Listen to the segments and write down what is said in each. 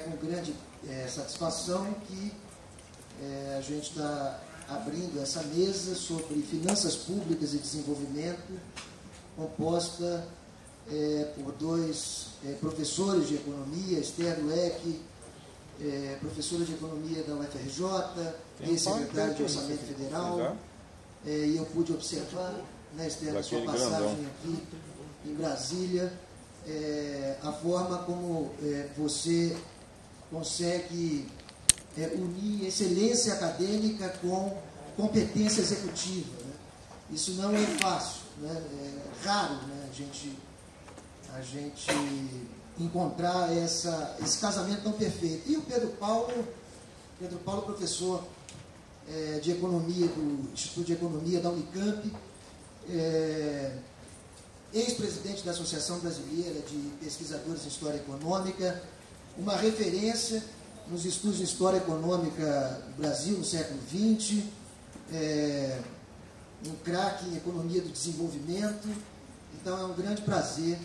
com grande satisfação que a gente está abrindo essa mesa sobre finanças públicas e desenvolvimento, composta por dois professores de economia, Esther Dweck, professora de economia da UFRJ, ex-secretária de Orçamento Federal, e eu pude observar, né, Esther, na sua passagem aqui em Brasília, a forma como você consegue unir excelência acadêmica com competência executiva, né? Isso não é fácil, né? É raro, né, a gente encontrar esse casamento tão perfeito. E o Pedro Paulo, professor de Economia do Instituto de Economia da Unicamp, ex-presidente da Associação Brasileira de Pesquisadores em História Econômica, uma referência nos estudos de História Econômica do Brasil no século XX, um craque em Economia do Desenvolvimento. Então é um grande prazer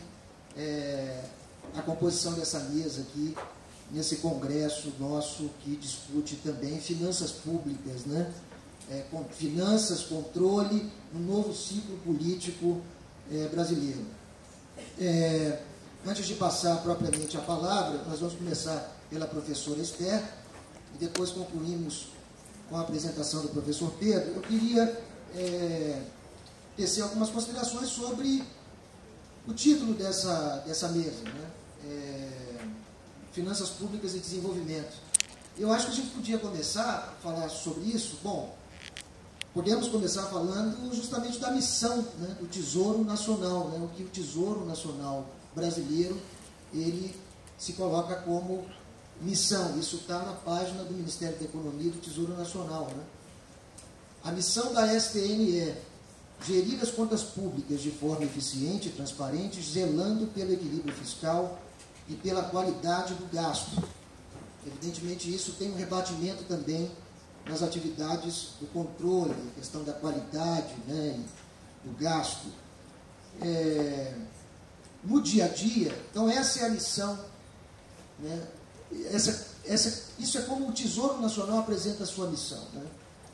a composição dessa mesa aqui, nesse congresso nosso que discute também finanças públicas, né? Finanças, controle, um novo ciclo político brasileiro. Antes de passar propriamente a palavra, nós vamos começar pela professora Esther e depois concluímos com a apresentação do professor Pedro. Eu queria tecer algumas considerações sobre o título dessa mesa, né? Finanças Públicas e Desenvolvimento. Eu acho que a gente podia começar a falar sobre isso. Bom, podemos começar falando justamente da missão, né, do Tesouro Nacional, né, o que o Tesouro Nacional brasileiro ele se coloca como missão. Isso está na página do Ministério da Economia do Tesouro Nacional, né? A missão da STN é gerir as contas públicas de forma eficiente e transparente, zelando pelo equilíbrio fiscal e pela qualidade do gasto. Evidentemente, isso tem um rebatimento também nas atividades do controle, a questão da qualidade, né, do gasto. No dia a dia, então essa é a missão, né? Isso é como o Tesouro Nacional apresenta a sua missão, né?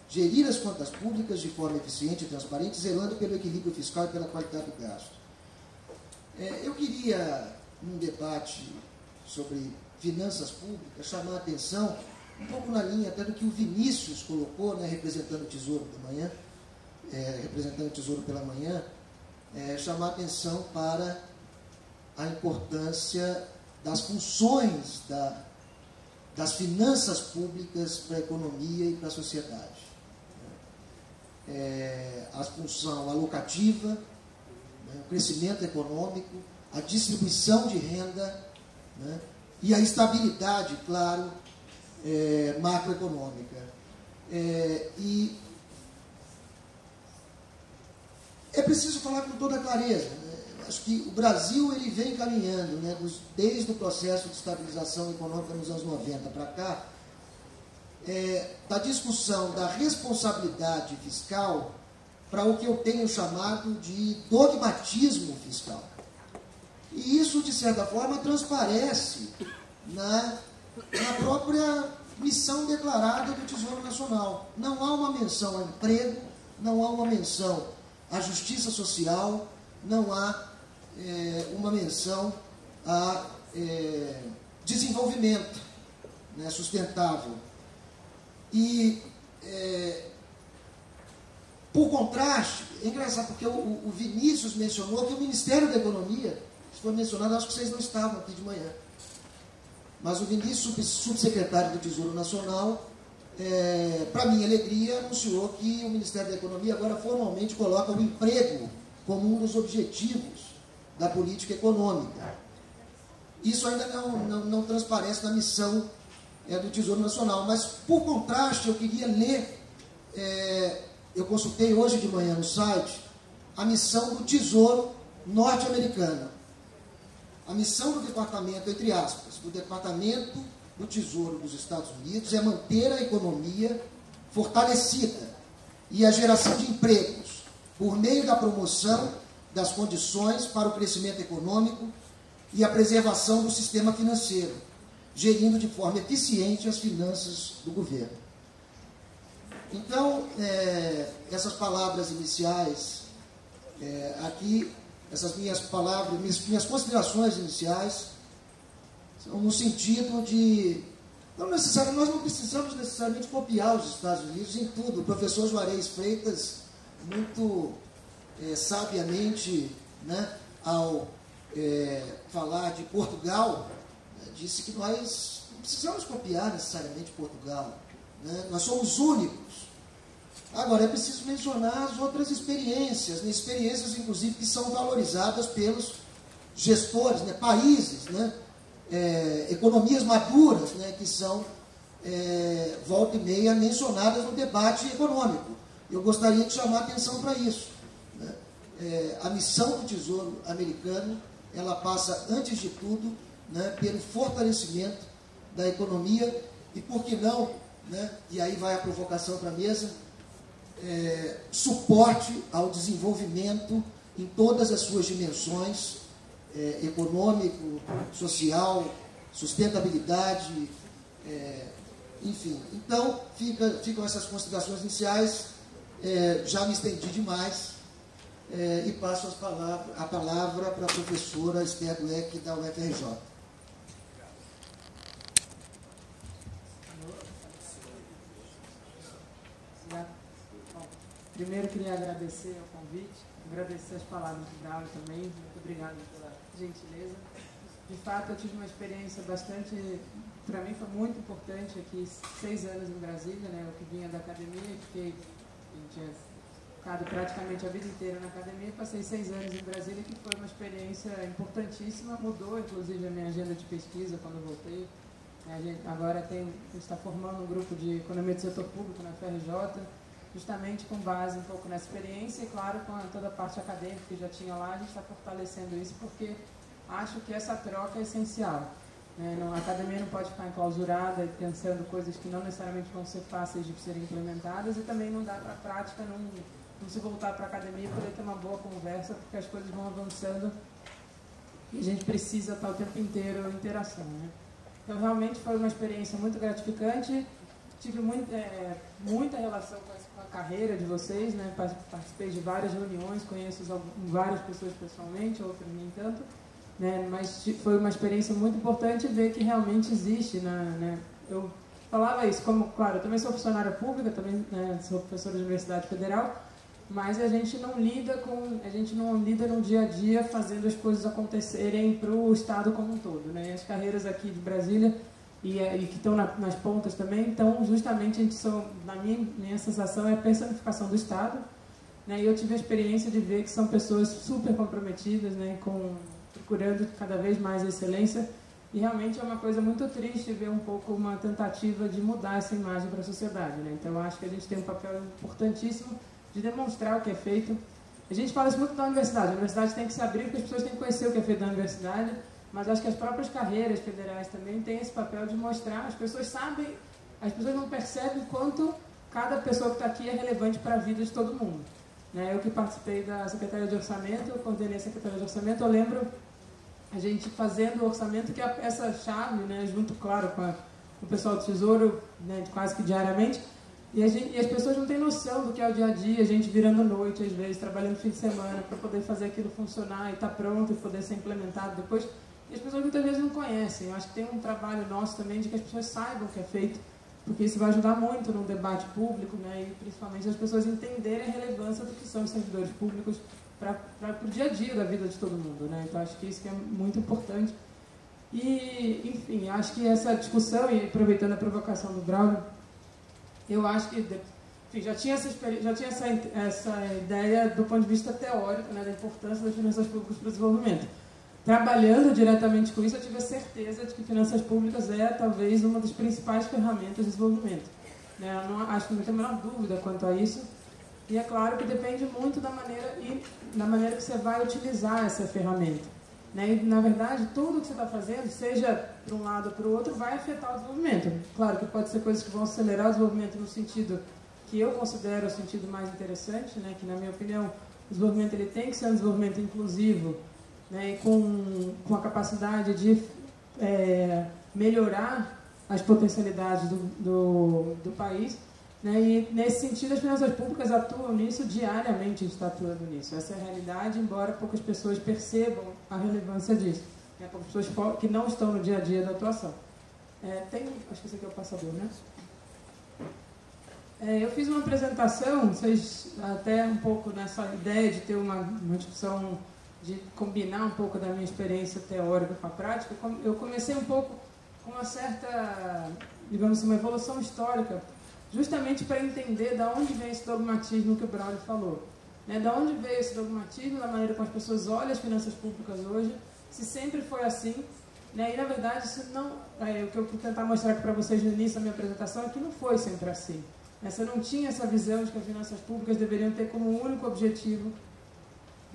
Gerir as contas públicas de forma eficiente e transparente, zelando pelo equilíbrio fiscal e pela qualidade do gasto. Eu queria, num debate sobre finanças públicas, chamar a atenção, um pouco na linha até do que o Vinícius colocou, né, representando o Tesouro pela manhã, chamar a atenção para a importância das funções das finanças públicas para a economia e para a sociedade. A função alocativa, né, o crescimento econômico, a distribuição de renda, né, e a estabilidade, claro, macroeconômica. E é preciso falar com toda clareza, né? Acho que o Brasil ele vem caminhando, né, desde o processo de estabilização econômica nos anos 90 para cá, da discussão da responsabilidade fiscal para o que eu tenho chamado de dogmatismo fiscal. E isso, de certa forma, transparece na própria missão declarada do Tesouro Nacional. Não há uma menção ao emprego, não há uma menção à justiça social, não há uma menção a desenvolvimento, né, sustentável. E, por contraste, é engraçado porque o Vinícius mencionou que o Ministério da Economia, isso foi mencionado, acho que vocês não estavam aqui de manhã, mas o Vinícius, subsecretário do Tesouro Nacional, para minha alegria, anunciou que o Ministério da Economia agora formalmente coloca o emprego como um dos objetivos da política econômica. Isso ainda não transparece na missão do Tesouro Nacional, mas, por contraste, eu queria ler, eu consultei hoje de manhã no site, a missão do Tesouro norte-americano. A missão do departamento, entre aspas, do Departamento do Tesouro dos Estados Unidos é manter a economia fortalecida e a geração de empregos por meio da promoção das condições para o crescimento econômico e a preservação do sistema financeiro, gerindo de forma eficiente as finanças do governo. Então, essas palavras iniciais, aqui, essas minhas palavras, minhas considerações iniciais, são no sentido de, nós não precisamos necessariamente copiar os Estados Unidos em tudo. O professor Juarez Freitas, muito sabiamente, né, ao falar de Portugal, disse que nós não precisamos copiar necessariamente Portugal, né? Nós somos únicos. Agora, é preciso mencionar as outras experiências, né? Experiências, inclusive, que são valorizadas pelos gestores, né? Países, né? Economias maduras, né? Que são, volta e meia, mencionadas no debate econômico. Eu gostaria de chamar a atenção para isso, né? A missão do Tesouro Americano, ela passa, antes de tudo, né, pelo fortalecimento da economia e, por que não, né, e aí vai a provocação para a mesa, suporte ao desenvolvimento em todas as suas dimensões, econômico, social, sustentabilidade, enfim. Então, ficam essas considerações iniciais, já me estendi demais, e passo a palavra para a professora Esther Dweck, da UFRJ. Primeiro, queria agradecer o convite, agradecer as palavras do Braulio também, muito obrigada pela gentileza. De fato, eu tive uma experiência bastante, para mim foi muito importante aqui, 6 anos em Brasília, né? Eu que vinha da academia, tinha ficado praticamente a vida inteira na academia, passei 6 anos em Brasília, que foi uma experiência importantíssima, mudou inclusive a minha agenda de pesquisa quando eu voltei. A gente agora está formando um grupo de economia do setor público na FRJ, justamente com base um pouco na experiência e, claro, com toda a parte acadêmica que já tinha lá, a gente está fortalecendo isso porque acho que essa troca é essencial. A academia não pode ficar enclausurada pensando coisas que não necessariamente vão ser fáceis de serem implementadas, e também não dá para a prática não se voltar para a academia e poder ter uma boa conversa, porque as coisas vão avançando e a gente precisa estar o tempo inteiro em interação, né? Então, realmente foi uma experiência muito gratificante, tive muita relação com a carreira de vocês, né? Participei de várias reuniões, conheço várias pessoas pessoalmente, outras nem tanto, né? Mas foi uma experiência muito importante ver que realmente existe, né? Eu falava isso, claro, eu também sou funcionária pública, também, né, sou professora de Universidade Federal, mas a gente não lida no dia a dia fazendo as coisas acontecerem para o Estado como um todo, né? E as carreiras aqui de Brasília e que estão nas pontas também, então justamente a gente na minha sensação é a personificação do Estado, né? E eu tive a experiência de ver que são pessoas super comprometidas, né, procurando cada vez mais a excelência, e realmente é uma coisa muito triste ver um pouco uma tentativa de mudar essa imagem para a sociedade, né? Então eu acho que a gente tem um papel importantíssimo de demonstrar o que é feito. A gente fala isso muito da universidade, a universidade tem que se abrir porque as pessoas têm que conhecer o que é feito na universidade, mas acho que as próprias carreiras federais também têm esse papel de mostrar, as pessoas sabem, as pessoas não percebem quanto cada pessoa que está aqui é relevante para a vida de todo mundo, né? Eu que participei da Secretaria de Orçamento, eu coordenei a Secretaria de Orçamento, eu lembro a gente fazendo o orçamento, que é essa chave, né, junto, claro, com o pessoal do Tesouro, né, quase que diariamente, e as pessoas não têm noção do que é o dia a dia, a gente virando noite, às vezes, trabalhando fim de semana, para poder fazer aquilo funcionar e estar pronto e poder ser implementado depois. E as pessoas muitas vezes não conhecem. Eu acho que tem um trabalho nosso também de que as pessoas saibam o que é feito, porque isso vai ajudar muito no debate público, né, e principalmente as pessoas entenderem a relevância do que são os servidores públicos para o dia a dia da vida de todo mundo, né? Então acho que isso que é muito importante. E, enfim, acho que essa discussão, e aproveitando a provocação do Braulio, eu acho que, enfim, já tinha essa ideia do ponto de vista teórico, né, da importância das finanças públicas para o desenvolvimento. Trabalhando diretamente com isso, eu tive a certeza de que finanças públicas é talvez uma das principais ferramentas de desenvolvimento, né? Eu não acho que não tem a menor dúvida quanto a isso. E é claro que depende muito da maneira que você vai utilizar essa ferramenta, né? E, na verdade, tudo que você está fazendo, seja para um lado ou para o outro, vai afetar o desenvolvimento. Claro que pode ser coisas que vão acelerar o desenvolvimento no sentido que eu considero o sentido mais interessante, né? Que, na minha opinião, o desenvolvimento ele tem que ser um desenvolvimento inclusivo, né? E com a capacidade de melhorar as potencialidades do país, né? E, nesse sentido, as finanças públicas atuam nisso diariamente, a gente está atuando nisso. Essa é a realidade, embora poucas pessoas percebam a relevância disso. Né? Poucas pessoas que não estão no dia a dia da atuação. Acho que esse aqui é o passador, né? Eu fiz uma apresentação, vocês até um pouco nessa ideia de ter uma discussão, de combinar um pouco da minha experiência teórica com a prática. Eu comecei um pouco com uma certa, digamos assim, uma evolução histórica, justamente para entender de onde vem esse dogmatismo que o Braulio falou. Né? De onde veio esse dogmatismo, da maneira como as pessoas olham as finanças públicas hoje, se sempre foi assim. Né? E, na verdade, isso não, o que eu vou tentar mostrar aqui para vocês no início da minha apresentação é que não foi sempre assim. Né? Você não tinha essa visão de que as finanças públicas deveriam ter como único objetivo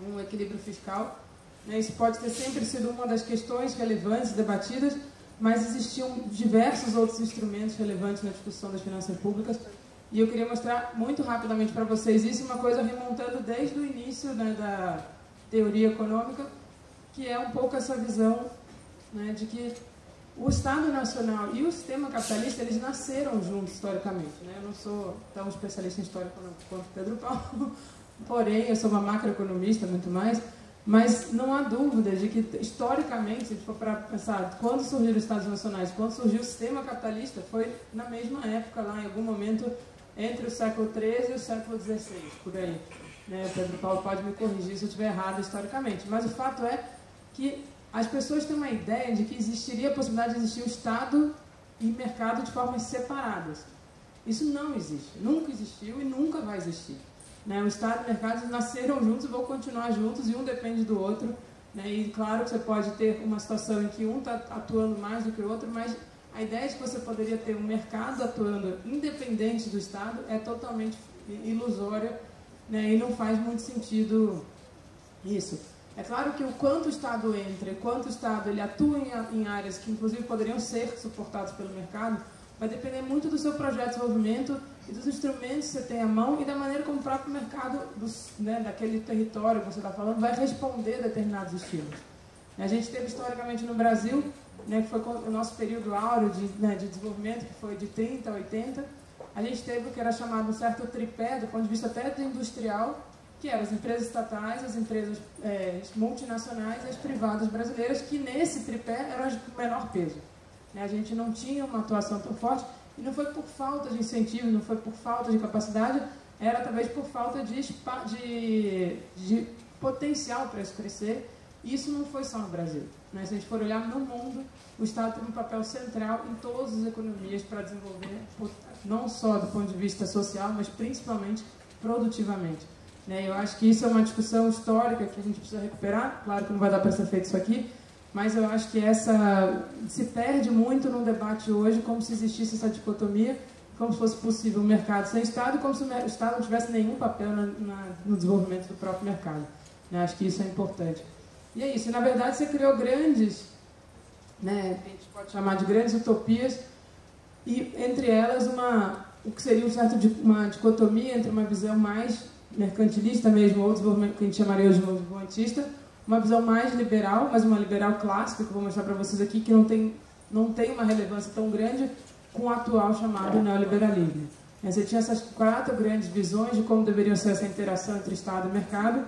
um equilíbrio fiscal. Né? Isso pode ter sempre sido uma das questões relevantes, debatidas, mas existiam diversos outros instrumentos relevantes na discussão das finanças públicas. E eu queria mostrar muito rapidamente para vocês isso, uma coisa remontando desde o início, né, da teoria econômica, que é um pouco essa visão, né, de que o Estado Nacional e o sistema capitalista, eles nasceram juntos historicamente. Né? Eu não sou tão especialista em história quanto Pedro Paulo, porém, eu sou uma macroeconomista, muito mais, mas não há dúvida de que, historicamente, se a gente for para pensar, quando surgiram os Estados Nacionais, quando surgiu o sistema capitalista, foi na mesma época, lá em algum momento, entre o século XIII e o século XVI, por aí. Né? O Pedro Paulo pode me corrigir se eu estiver errado historicamente, mas o fato é que as pessoas têm uma ideia de que existiria a possibilidade de existir o Estado e mercado de formas separadas. Isso não existe, nunca existiu e nunca vai existir. Né? O Estado e o mercado nasceram juntos e vão continuar juntos, e um depende do outro. Né? E claro que você pode ter uma situação em que um está atuando mais do que o outro, mas a ideia de que você poderia ter um mercado atuando independente do Estado é totalmente ilusória, né? E não faz muito sentido isso. É claro que o quanto o Estado entra e quanto o Estado ele atua em áreas que inclusive poderiam ser suportadas pelo mercado, vai depender muito do seu projeto de desenvolvimento e dos instrumentos que você tem à mão e da maneira como o próprio mercado né, daquele território que você está falando vai responder a determinados estímulos. A gente teve historicamente no Brasil, né, que foi o nosso período áureo de desenvolvimento, que foi de 30 a 80, a gente teve o que era chamado um certo tripé, do ponto de vista até do industrial, que eram as empresas estatais, as empresas multinacionais e as privadas brasileiras, que nesse tripé eram as de menor peso. A gente não tinha uma atuação tão forte, e não foi por falta de incentivo, não foi por falta de capacidade, era talvez por falta de potencial para isso crescer, e isso não foi só no Brasil. Né? Se a gente for olhar no mundo, o Estado tem um papel central em todas as economias para desenvolver, não só do ponto de vista social, mas principalmente produtivamente. Né? Eu acho que isso é uma discussão histórica que a gente precisa recuperar, claro que não vai dar para ser feito isso aqui, mas eu acho que essa se perde muito no debate hoje, como se existisse essa dicotomia, como se fosse possível um mercado sem Estado, como se o Estado não tivesse nenhum papel no desenvolvimento do próprio mercado. Né? Acho que isso é importante. E é isso. E, na verdade, você criou grandes, né, a gente pode chamar de grandes utopias, e entre elas o que seria uma dicotomia entre uma visão mais mercantilista mesmo, ou desenvolvimento que a gente chamaria de desenvolvimentista, uma visão mais liberal, mas uma liberal clássica, que eu vou mostrar para vocês aqui, que não tem uma relevância tão grande com o atual chamado neoliberalismo. Você tinha essas 4 grandes visões de como deveria ser essa interação entre Estado e mercado,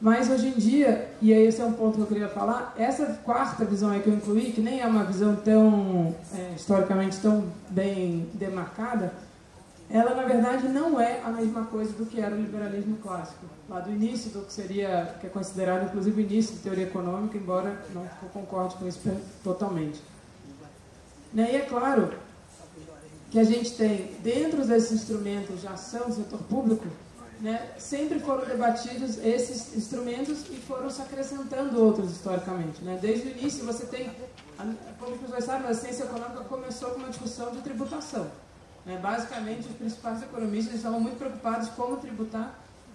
mas hoje em dia, e aí esse é um ponto que eu queria falar, essa 4ª visão aí que eu incluí, que nem é uma visão tão, historicamente, tão bem demarcada, ela, na verdade, não é a mesma coisa do que era o liberalismo clássico, lá do início do que é considerado, inclusive, o início da teoria econômica, embora não concorde com isso totalmente. Né? E é claro que a gente tem, dentro desses instrumentos de ação do setor público, né, sempre foram debatidos esses instrumentos e foram se acrescentando outros historicamente. Né? Desde o início, você tem, como as pessoas sabem, a ciência econômica começou com uma discussão de tributação. Basicamente, os principais economistas estavam muito preocupados como tributar,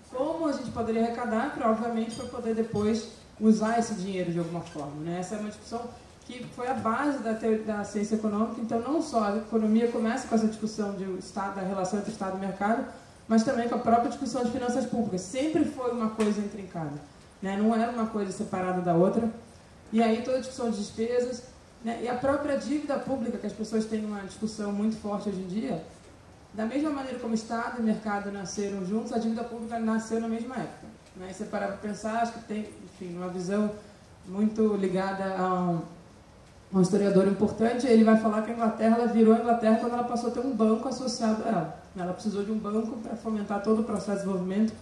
como a gente poderia arrecadar, obviamente, para poder depois usar esse dinheiro de alguma forma. Né? Essa é uma discussão que foi a base da ciência econômica. Então, não só a economia começa com essa discussão da relação entre Estado e mercado, mas também com a própria discussão de finanças públicas. Sempre foi uma coisa intrincada. Né? Não era uma coisa separada da outra. E aí toda a discussão de despesas, né? E a própria dívida pública, que as pessoas têm uma discussão muito forte hoje em dia, da mesma maneira como o Estado e o mercado nasceram juntos, a dívida pública nasceu na mesma época. Né? E você parar para pensar, acho que tem, enfim, uma visão muito ligada a um historiador importante. Ele vai falar que a Inglaterra, ela virou a Inglaterra quando ela passou a ter um banco associado a ela. Ela precisou de um banco para fomentar todo o processo de desenvolvimento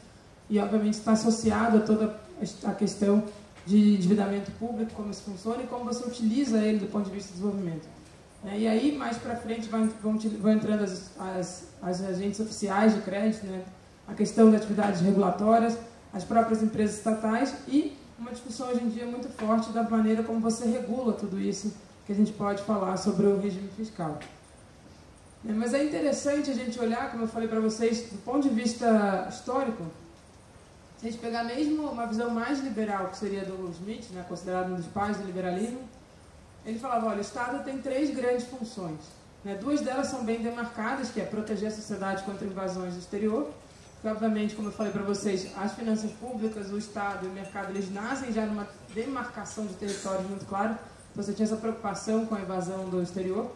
e, obviamente, está associado a toda a questão de endividamento público, como isso funciona e como você utiliza ele do ponto de vista de desenvolvimento. E aí, mais para frente, vão entrando as agentes oficiais de crédito, né? A questão das atividades regulatórias, as próprias empresas estatais e uma discussão hoje em dia muito forte da maneira como você regula tudo isso, que a gente pode falar sobre o regime fiscal. Mas é interessante a gente olhar, como eu falei para vocês, do ponto de vista histórico, se a gente pegar mesmo uma visão mais liberal, que seria do Smith, né, considerado um dos pais do liberalismo, ele falava, olha, o Estado tem 3 grandes funções. Né? 2 delas são bem demarcadas, que é proteger a sociedade contra invasões do exterior, que, obviamente, como eu falei para vocês, as finanças públicas, o Estado e o mercado, eles nascem já numa demarcação de território muito claro, então você tinha essa preocupação com a invasão do exterior.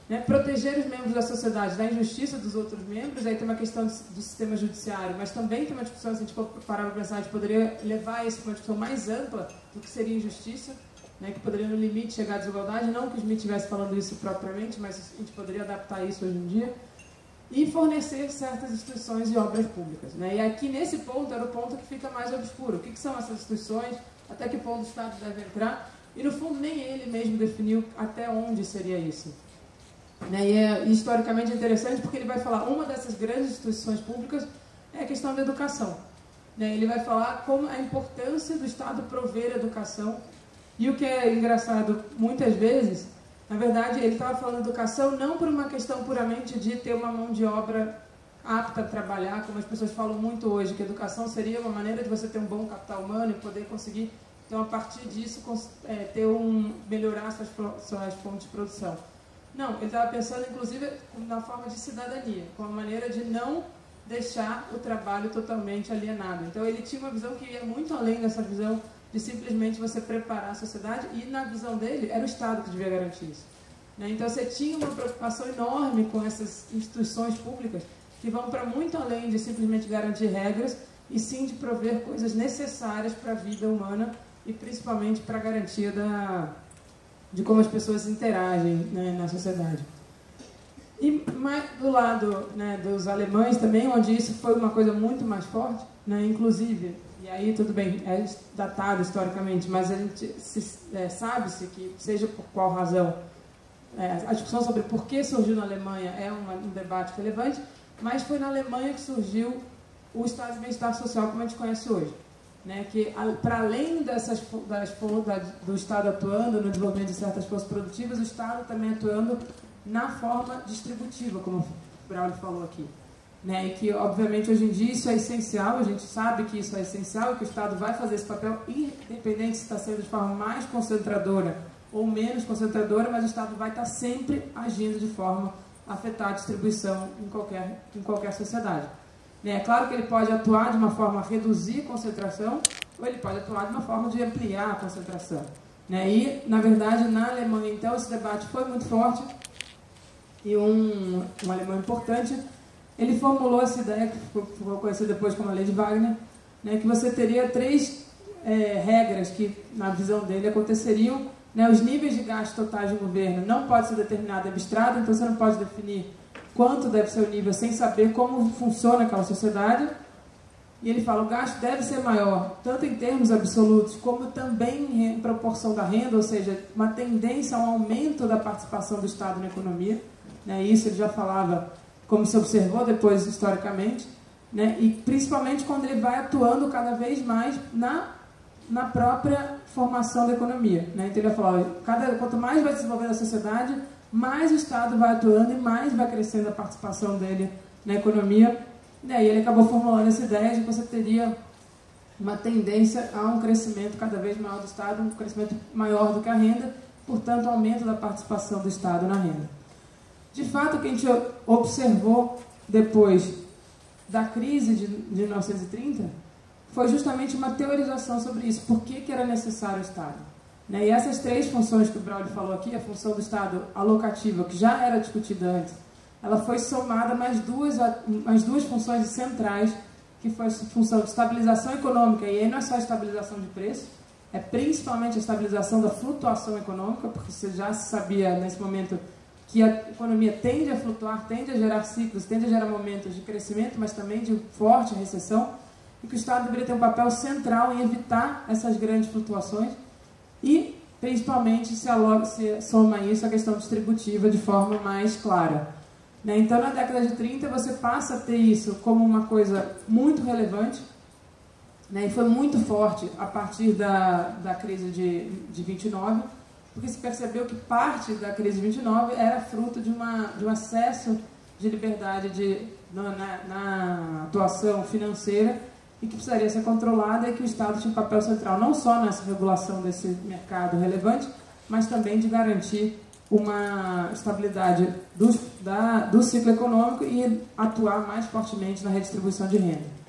Né? Proteger os membros da sociedade da injustiça dos outros membros, aí tem uma questão do sistema judiciário, mas também tem uma discussão, se a gente for parar para pensar, a gente poderia levar isso para uma discussão mais ampla do que seria injustiça, né, que poderia no limite chegar à desigualdade, não que o Smith estivesse falando isso propriamente, mas a gente poderia adaptar isso hoje em dia, e fornecer certas instituições e obras públicas. Né? E aqui nesse ponto era o ponto que fica mais obscuro. O que são essas instituições, até que ponto o Estado deve entrar, e no fundo nem ele mesmo definiu até onde seria isso. Né? E historicamente é interessante porque ele vai falar, uma dessas grandes instituições públicas é a questão da educação. Né? Ele vai falar como a importância do Estado prover educação. E o que é engraçado, muitas vezes, na verdade, ele estava falando de educação não por uma questão puramente de ter uma mão de obra apta a trabalhar, como as pessoas falam muito hoje, que a educação seria uma maneira de você ter um bom capital humano e poder conseguir, então, a partir disso, melhorar suas fontes de produção. Não, ele estava pensando, inclusive, na forma de cidadania, com a maneira de não deixar o trabalho totalmente alienado. Então, ele tinha uma visão que ia muito além dessa visão de simplesmente você preparar a sociedade, e na visão dele era o Estado que devia garantir isso. Né? Então você tinha uma preocupação enorme com essas instituições públicas que vão para muito além de simplesmente garantir regras, e sim de prover coisas necessárias para a vida humana e principalmente para a garantia de como as pessoas interagem, né, na sociedade. E mais do lado, né, dos alemães também, onde isso foi uma coisa muito mais forte, né, inclusive, e aí tudo bem, é datado historicamente, mas a gente sabe-se que, seja por qual razão, a discussão sobre por que surgiu na Alemanha é um debate relevante, mas foi na Alemanha que surgiu o estado de bem-estar social como a gente conhece hoje. Né, que, para além do Estado atuando no desenvolvimento de certas forças produtivas, o Estado também atuando na forma distributiva, como o Braulio falou aqui. Né, e que, obviamente, hoje em dia isso é essencial, a gente sabe que isso é essencial e que o Estado vai fazer esse papel, independente se está sendo de forma mais concentradora ou menos concentradora, mas o Estado vai estar sempre agindo de forma a afetar a distribuição em qualquer sociedade. É claro que ele pode atuar de uma forma a reduzir a concentração, ou ele pode atuar de uma forma de ampliar a concentração. E, na verdade, na Alemanha, então, esse debate foi muito forte, e um alemão importante, ele formulou essa ideia, que ficou conhecida depois como a Lei de Wagner, que você teria 3 regras que, na visão dele, aconteceriam. Os níveis de gasto totais do governo não pode ser determinado abstrato, então você não pode definir quanto deve ser o nível sem saber como funciona aquela sociedade. E ele fala, o gasto deve ser maior, tanto em termos absolutos, como também em proporção da renda, ou seja, uma tendência a um aumento da participação do Estado na economia. Isso ele já falava, como se observou depois historicamente, e principalmente quando ele vai atuando cada vez mais na própria formação da economia. Então ele vai falar, quanto mais vai desenvolvendo a sociedade, mais o Estado vai atuando e mais vai crescendo a participação dele na economia. E ele acabou formulando essa ideia de que você teria uma tendência a um crescimento cada vez maior do Estado, um crescimento maior do que a renda, portanto, aumento da participação do Estado na renda. De fato, o que a gente observou depois da crise de 1930 foi justamente uma teorização sobre isso. Por que era necessário o Estado? Né? E essas três funções que o Braulio falou aqui, a função do Estado alocativa, que já era discutida antes, ela foi somada mais duas funções centrais, que foi a função de estabilização econômica, e aí não é só a estabilização de preço, é principalmente a estabilização da flutuação econômica, porque você já sabia nesse momento que a economia tende a flutuar, tende a gerar ciclos, tende a gerar momentos de crescimento, mas também de forte recessão, e que o Estado deveria ter um papel central em evitar essas grandes flutuações, e principalmente se soma isso a questão distributiva de forma mais clara. Então, na década de 30, você passa a ter isso como uma coisa muito relevante, e foi muito forte a partir da crise de 29, porque se percebeu que parte da crise de 29 era fruto de um excesso de liberdade na atuação financeira e que precisaria ser controlada, e que o Estado tinha um papel central não só nessa regulação desse mercado relevante, mas também de garantir uma estabilidade do ciclo econômico e atuar mais fortemente na redistribuição de renda.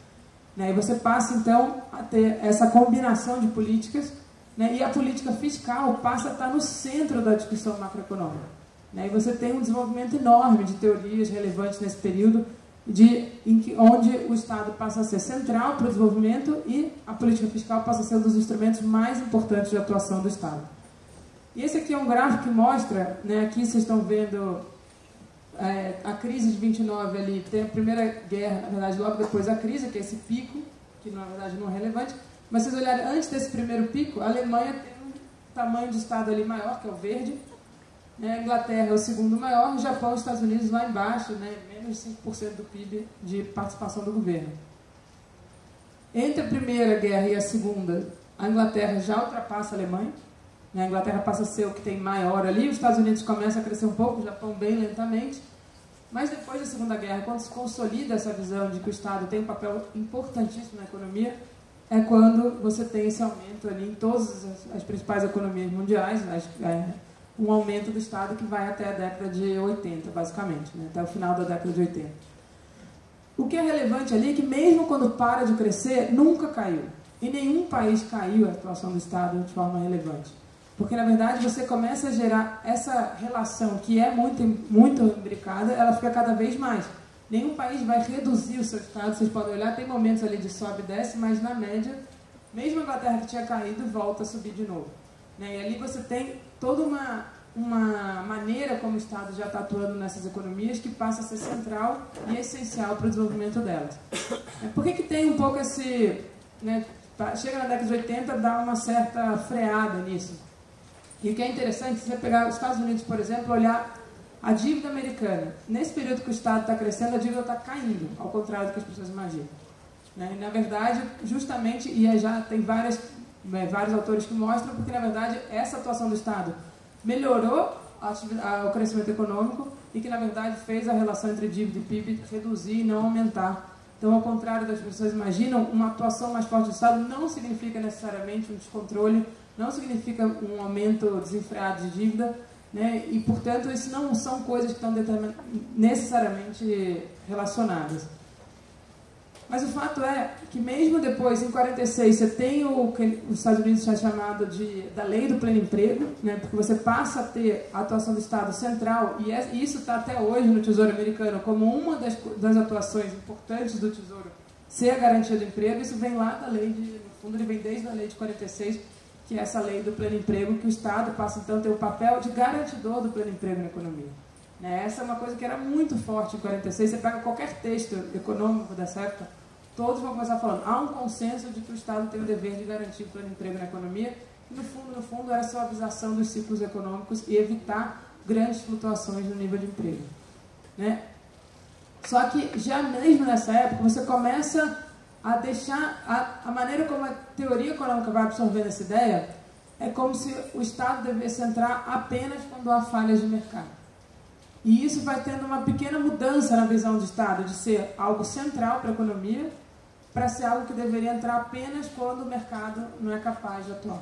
E você passa, então, a ter essa combinação de políticas, e a política fiscal passa a estar no centro da discussão macroeconômica. E você tem um desenvolvimento enorme de teorias relevantes nesse período, onde o Estado passa a ser central para o desenvolvimento e a política fiscal passa a ser um dos instrumentos mais importantes de atuação do Estado. E esse aqui é um gráfico que mostra, aqui vocês estão vendo a crise de 29 ali, tem a Primeira Guerra, na verdade, logo depois a crise, que é esse pico, que na verdade não é relevante, mas se vocês olharem antes desse primeiro pico, a Alemanha tem um tamanho de Estado ali maior, que é o verde, a Inglaterra é o segundo maior, o Japão e os Estados Unidos lá embaixo, menos de 5% do PIB de participação do governo. Entre a Primeira Guerra e a Segunda, a Inglaterra já ultrapassa a Alemanha, a Inglaterra passa a ser o que tem maior ali, os Estados Unidos começam a crescer um pouco, o Japão bem lentamente, mas depois da Segunda Guerra, quando se consolida essa visão de que o Estado tem um papel importantíssimo na economia, é quando você tem esse aumento ali em todas as principais economias mundiais, um aumento do Estado que vai até a década de 80, basicamente, até o final da década de 80. O que é relevante ali é que mesmo quando para de crescer, nunca caiu. Em nenhum país caiu a atuação do Estado de forma relevante. Porque, na verdade, você começa a gerar essa relação que é muito, muito imbricada, ela fica cada vez mais. Nenhum país vai reduzir o seu Estado, vocês podem olhar, tem momentos ali de sobe e desce, mas, na média, mesmo a Inglaterra que tinha caído, volta a subir de novo. E ali você tem toda uma maneira como o Estado já está atuando nessas economias que passa a ser central e essencial para o desenvolvimento delas. Por que tem um pouco esse... chega na década de 80, dá uma certa freada nisso. E o que é interessante, se você pegar os Estados Unidos, por exemplo, olhar a dívida americana. Nesse período que o Estado está crescendo, a dívida está caindo, ao contrário do que as pessoas imaginam. E, na verdade, justamente, e já tem vários autores que mostram, porque, na verdade, essa atuação do Estado melhorou o crescimento econômico e que, na verdade, fez a relação entre dívida e PIB reduzir e não aumentar. Então, ao contrário das pessoas imaginam, uma atuação mais forte do Estado não significa necessariamente um descontrole, não significa um aumento desenfreado de dívida, e, portanto, isso não são coisas que estão necessariamente relacionadas. Mas o fato é que mesmo depois, em 46, você tem o que os Estados Unidos já chamado da lei do pleno emprego, porque você passa a ter a atuação do Estado central, e isso está até hoje no Tesouro Americano como uma das atuações importantes do Tesouro, ser a garantia do emprego. Isso vem lá da lei, no fundo ele vem desde a lei de 46, que é essa lei do pleno emprego, que o Estado passa então a ter o papel de garantidor do pleno emprego na economia. Essa é uma coisa que era muito forte em 46, você pega qualquer texto econômico dessa época, todos vão começar falando, há um consenso de que o Estado tem o dever de garantir o pleno emprego na economia, e no fundo, era a suavização dos ciclos econômicos e evitar grandes flutuações no nível de emprego. Só que, já mesmo nessa época, você começa a deixar, a maneira como a teoria econômica vai absorvendo essa ideia, é como se o Estado devesse entrar apenas quando há falhas de mercado. E isso vai tendo uma pequena mudança na visão do Estado, de ser algo central para a economia, para ser algo que deveria entrar apenas quando o mercado não é capaz de atuar.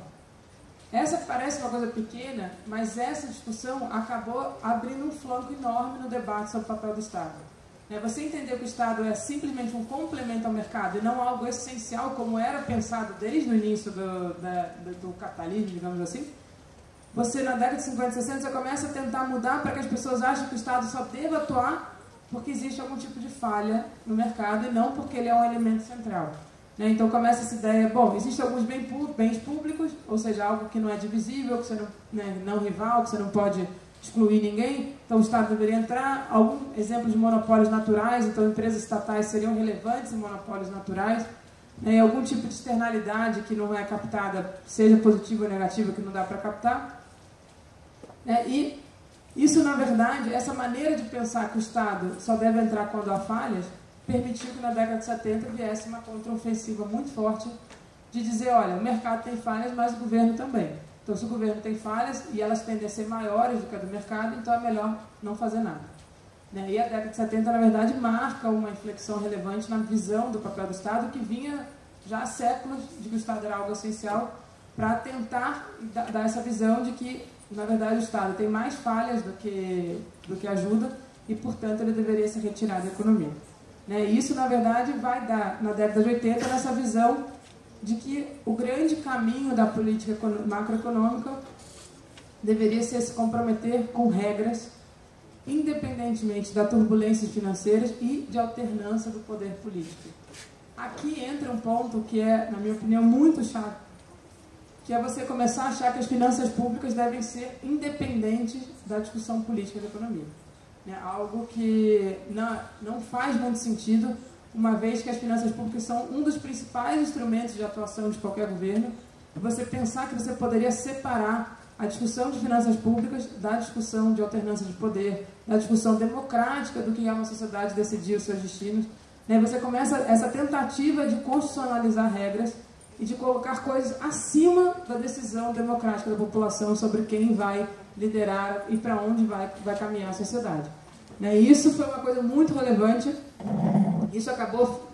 Essa parece uma coisa pequena, mas essa discussão acabou abrindo um flanco enorme no debate sobre o papel do Estado. Você entender que o Estado é simplesmente um complemento ao mercado e não algo essencial, como era pensado desde o início do capitalismo, digamos assim, você na década de 50 e 60, você começa a tentar mudar para que as pessoas achem que o Estado só deva atuar porque existe algum tipo de falha no mercado e não porque ele é um elemento central. Então começa essa ideia, bom, existem alguns bens públicos, ou seja, algo que não é divisível, que você não, não rival, que você não pode excluir ninguém, então o Estado deveria entrar. Algum exemplo de monopólios naturais, então empresas estatais seriam relevantes em monopólios naturais. Algum tipo de externalidade que não é captada, seja positiva ou negativa, que não dá para captar. E isso, na verdade, essa maneira de pensar que o Estado só deve entrar quando há falhas, permitiu que na década de 70 viesse uma contraofensiva muito forte de dizer, olha, o mercado tem falhas, mas o governo também. Então, se o governo tem falhas e elas tendem a ser maiores do que a do mercado, então é melhor não fazer nada. E a década de 70, na verdade, marca uma inflexão relevante na visão do papel do Estado, que vinha já há séculos de que o Estado era algo essencial para tentar dar essa visão de que, na verdade, o Estado tem mais falhas do que ajuda e, portanto, ele deveria se retirar da economia. E isso, na verdade, vai dar, na década de 80, nessa visão de que o grande caminho da política macroeconômica deveria ser se comprometer com regras, independentemente da turbulência financeiras e de alternância do poder político. Aqui entra um ponto que é, na minha opinião, muito chato, que é você começar a achar que as finanças públicas devem ser independentes da discussão política da economia. Algo que não faz muito sentido, uma vez que as finanças públicas são um dos principais instrumentos de atuação de qualquer governo. Você pensar que você poderia separar a discussão de finanças públicas da discussão de alternância de poder, da discussão democrática do que é uma sociedade decidir os seus destinos. Você começa essa tentativa de constitucionalizar regras e de colocar coisas acima da decisão democrática da população sobre quem vai liderar e para onde vai caminhar a sociedade. E isso foi uma coisa muito relevante. Isso acabou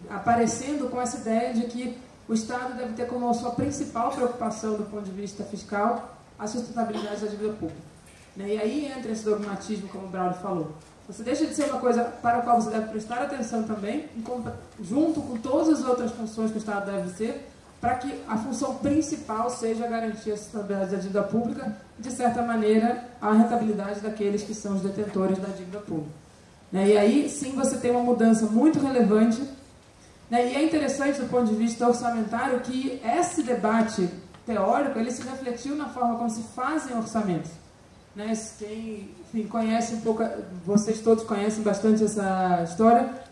aparecendo com essa ideia de que o Estado deve ter como sua principal preocupação do ponto de vista fiscal a sustentabilidade da dívida pública. E aí entra esse dogmatismo, como o Braulio falou. Você deixa de ser uma coisa para a qual você deve prestar atenção também, junto com todas as outras funções que o Estado deve ser, para que a função principal seja garantir a sustentabilidade da dívida pública e, de certa maneira, a rentabilidade daqueles que são os detentores da dívida pública. E aí, sim, você tem uma mudança muito relevante. E é interessante, do ponto de vista orçamentário, que esse debate teórico ele se refletiu na forma como se fazem orçamentos. Quem conhece um pouco, vocês todos conhecem bastante essa história.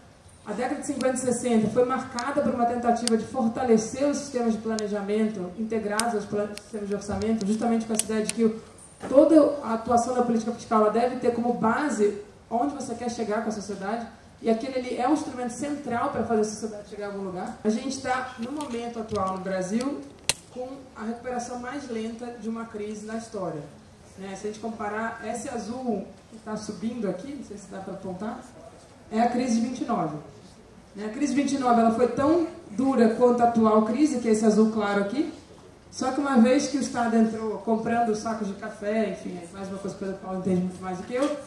A década de 50 e 60 foi marcada por uma tentativa de fortalecer os sistemas de planejamento integrados aos sistemas de orçamento, justamente com essa ideia de que toda a atuação da política fiscal ela deve ter como base onde você quer chegar com a sociedade, e aquele ali é um instrumento central para fazer a sociedade chegar a algum lugar. A gente está, no momento atual no Brasil, com a recuperação mais lenta de uma crise na história. Se a gente comparar, esse azul que está subindo aqui, não sei se dá para apontar, é a crise de 29. A crise de 29 ela foi tão dura quanto a atual crise, que é esse azul claro aqui, só que uma vez que o Estado entrou comprando sacos de café, enfim, mais uma coisa que o Paulo entende muito mais do que eu,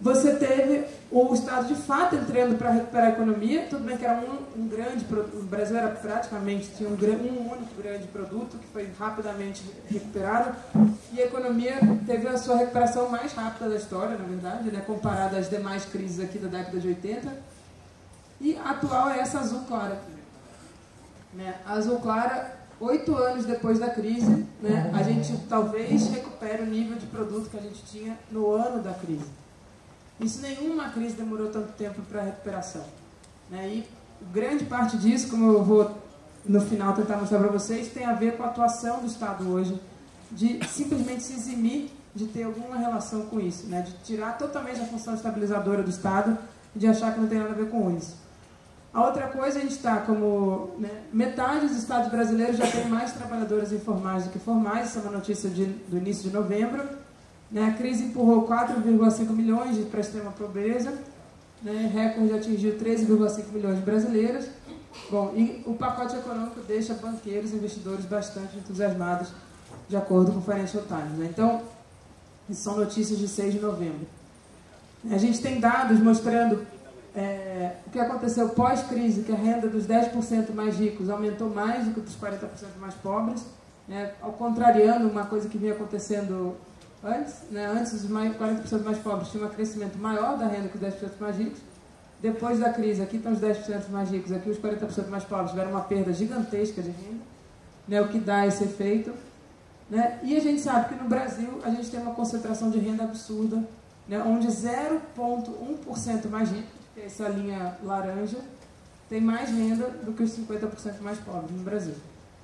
você teve o Estado de fato entrando para recuperar a economia. Tudo bem que era um grande produto, o Brasil era praticamente, tinha um único grande produto que foi rapidamente recuperado, e a economia teve a sua recuperação mais rápida da história, na verdade, comparada às demais crises aqui da década de 80, e a atual é essa azul clara aqui. A azul clara, 8 anos depois da crise, a gente talvez recupere o nível de produto que a gente tinha no ano da crise. Isso, nenhuma crise demorou tanto tempo para a recuperação. E grande parte disso, como eu vou no final tentar mostrar para vocês, tem a ver com a atuação do Estado hoje, de simplesmente se eximir de ter alguma relação com isso, de tirar totalmente a função estabilizadora do Estado e de achar que não tem nada a ver com isso. A outra coisa, a gente está como metade dos estados brasileiros já tem mais trabalhadores informais do que formais. Essa é uma notícia do início de novembro. A crise empurrou 4,5 milhões para a extrema pobreza, recorde atingiu 13,5 milhões de brasileiros. Bom, e o pacote econômico deixa banqueiros e investidores bastante entusiasmados, de acordo com o Financial Times. Então, isso são notícias de 6 de novembro. A gente tem dados mostrando o que aconteceu pós-crise, que a renda dos 10% mais ricos aumentou mais do que dos 40% mais pobres, né, ao contrariando uma coisa que vinha acontecendo antes, né, antes os 40% mais pobres tinham um crescimento maior da renda que os 10% mais ricos. Depois da crise, aqui estão os 10% mais ricos, aqui os 40% mais pobres tiveram uma perda gigantesca de renda, né, o que dá esse efeito. Né? E a gente sabe que no Brasil a gente tem uma concentração de renda absurda, né, onde 0,1% mais rico, que é essa linha laranja, tem mais renda do que os 50% mais pobres no Brasil.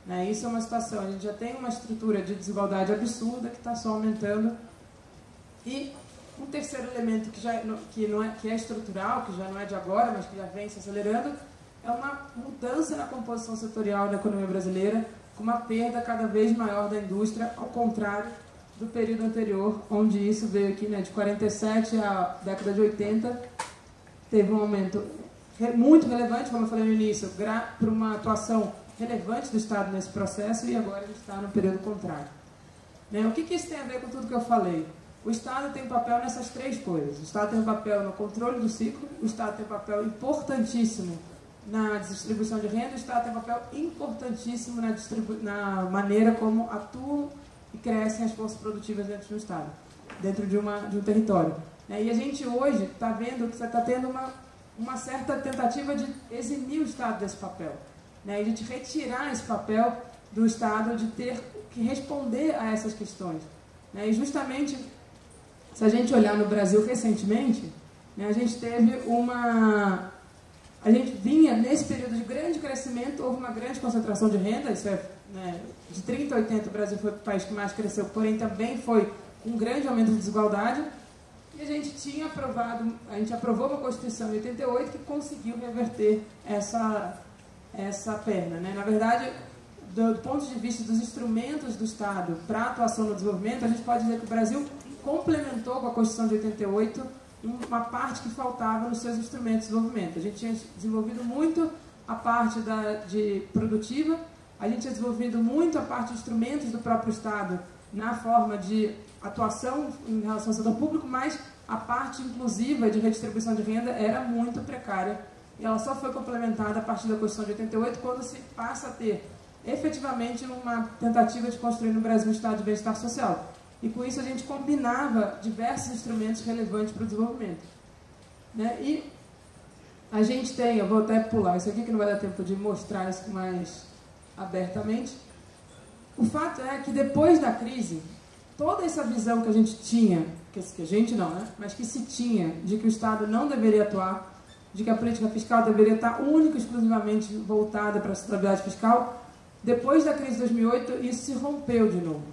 Né? Isso é uma situação, a gente já tem uma estrutura de desigualdade absurda que está só aumentando. E um terceiro elemento que é estrutural, que já não é de agora, mas que já vem se acelerando, é uma mudança na composição setorial da economia brasileira, com uma perda cada vez maior da indústria, ao contrário do período anterior, onde isso veio aqui, né, de 47 à década de 80, teve um aumento muito relevante, como eu falei no início, para uma atuação relevante do Estado nesse processo, e agora a gente está no período contrário. Né? O que isso tem a ver com tudo que eu falei? O Estado tem papel nessas três coisas. O Estado tem papel no controle do ciclo, o Estado tem papel importantíssimo na distribuição de renda, o Estado tem papel importantíssimo na maneira como atuam e crescem as forças produtivas dentro do Estado, dentro de um território. Né? E a gente hoje está vendo que você está tendo uma certa tentativa de eximir o Estado desse papel, né? E de retirar esse papel do Estado de ter que responder a essas questões. Né? E justamente, se a gente olhar no Brasil recentemente, né, a gente teve a gente vinha nesse período de grande crescimento, houve uma grande concentração de renda, isso é, né, de 30 a 80 o Brasil foi o país que mais cresceu, porém também foi um grande aumento de desigualdade, e a gente aprovou uma Constituição em 88 que conseguiu reverter essa perna. Né? Na verdade, do ponto de vista dos instrumentos do Estado para a atuação no desenvolvimento, a gente pode dizer que o Brasil complementou com a Constituição de 88 uma parte que faltava nos seus instrumentos de desenvolvimento. A gente tinha desenvolvido muito a parte de produtiva, a gente tinha desenvolvido muito a parte de instrumentos do próprio Estado na forma de atuação em relação ao setor público, mas a parte inclusiva de redistribuição de renda era muito precária, e ela só foi complementada a partir da Constituição de 88, quando se passa a ter efetivamente uma tentativa de construir no Brasil um Estado de bem-estar social. E com isso a gente combinava diversos instrumentos relevantes para o desenvolvimento. Né? E a gente tem, eu vou até pular isso aqui que não vai dar tempo de mostrar isso mais abertamente. O fato é que depois da crise, toda essa visão que a gente tinha, que a gente não, né? Mas que se tinha, de que o Estado não deveria atuar, de que a política fiscal deveria estar única e exclusivamente voltada para a sustentabilidade fiscal, depois da crise de 2008, isso se rompeu de novo.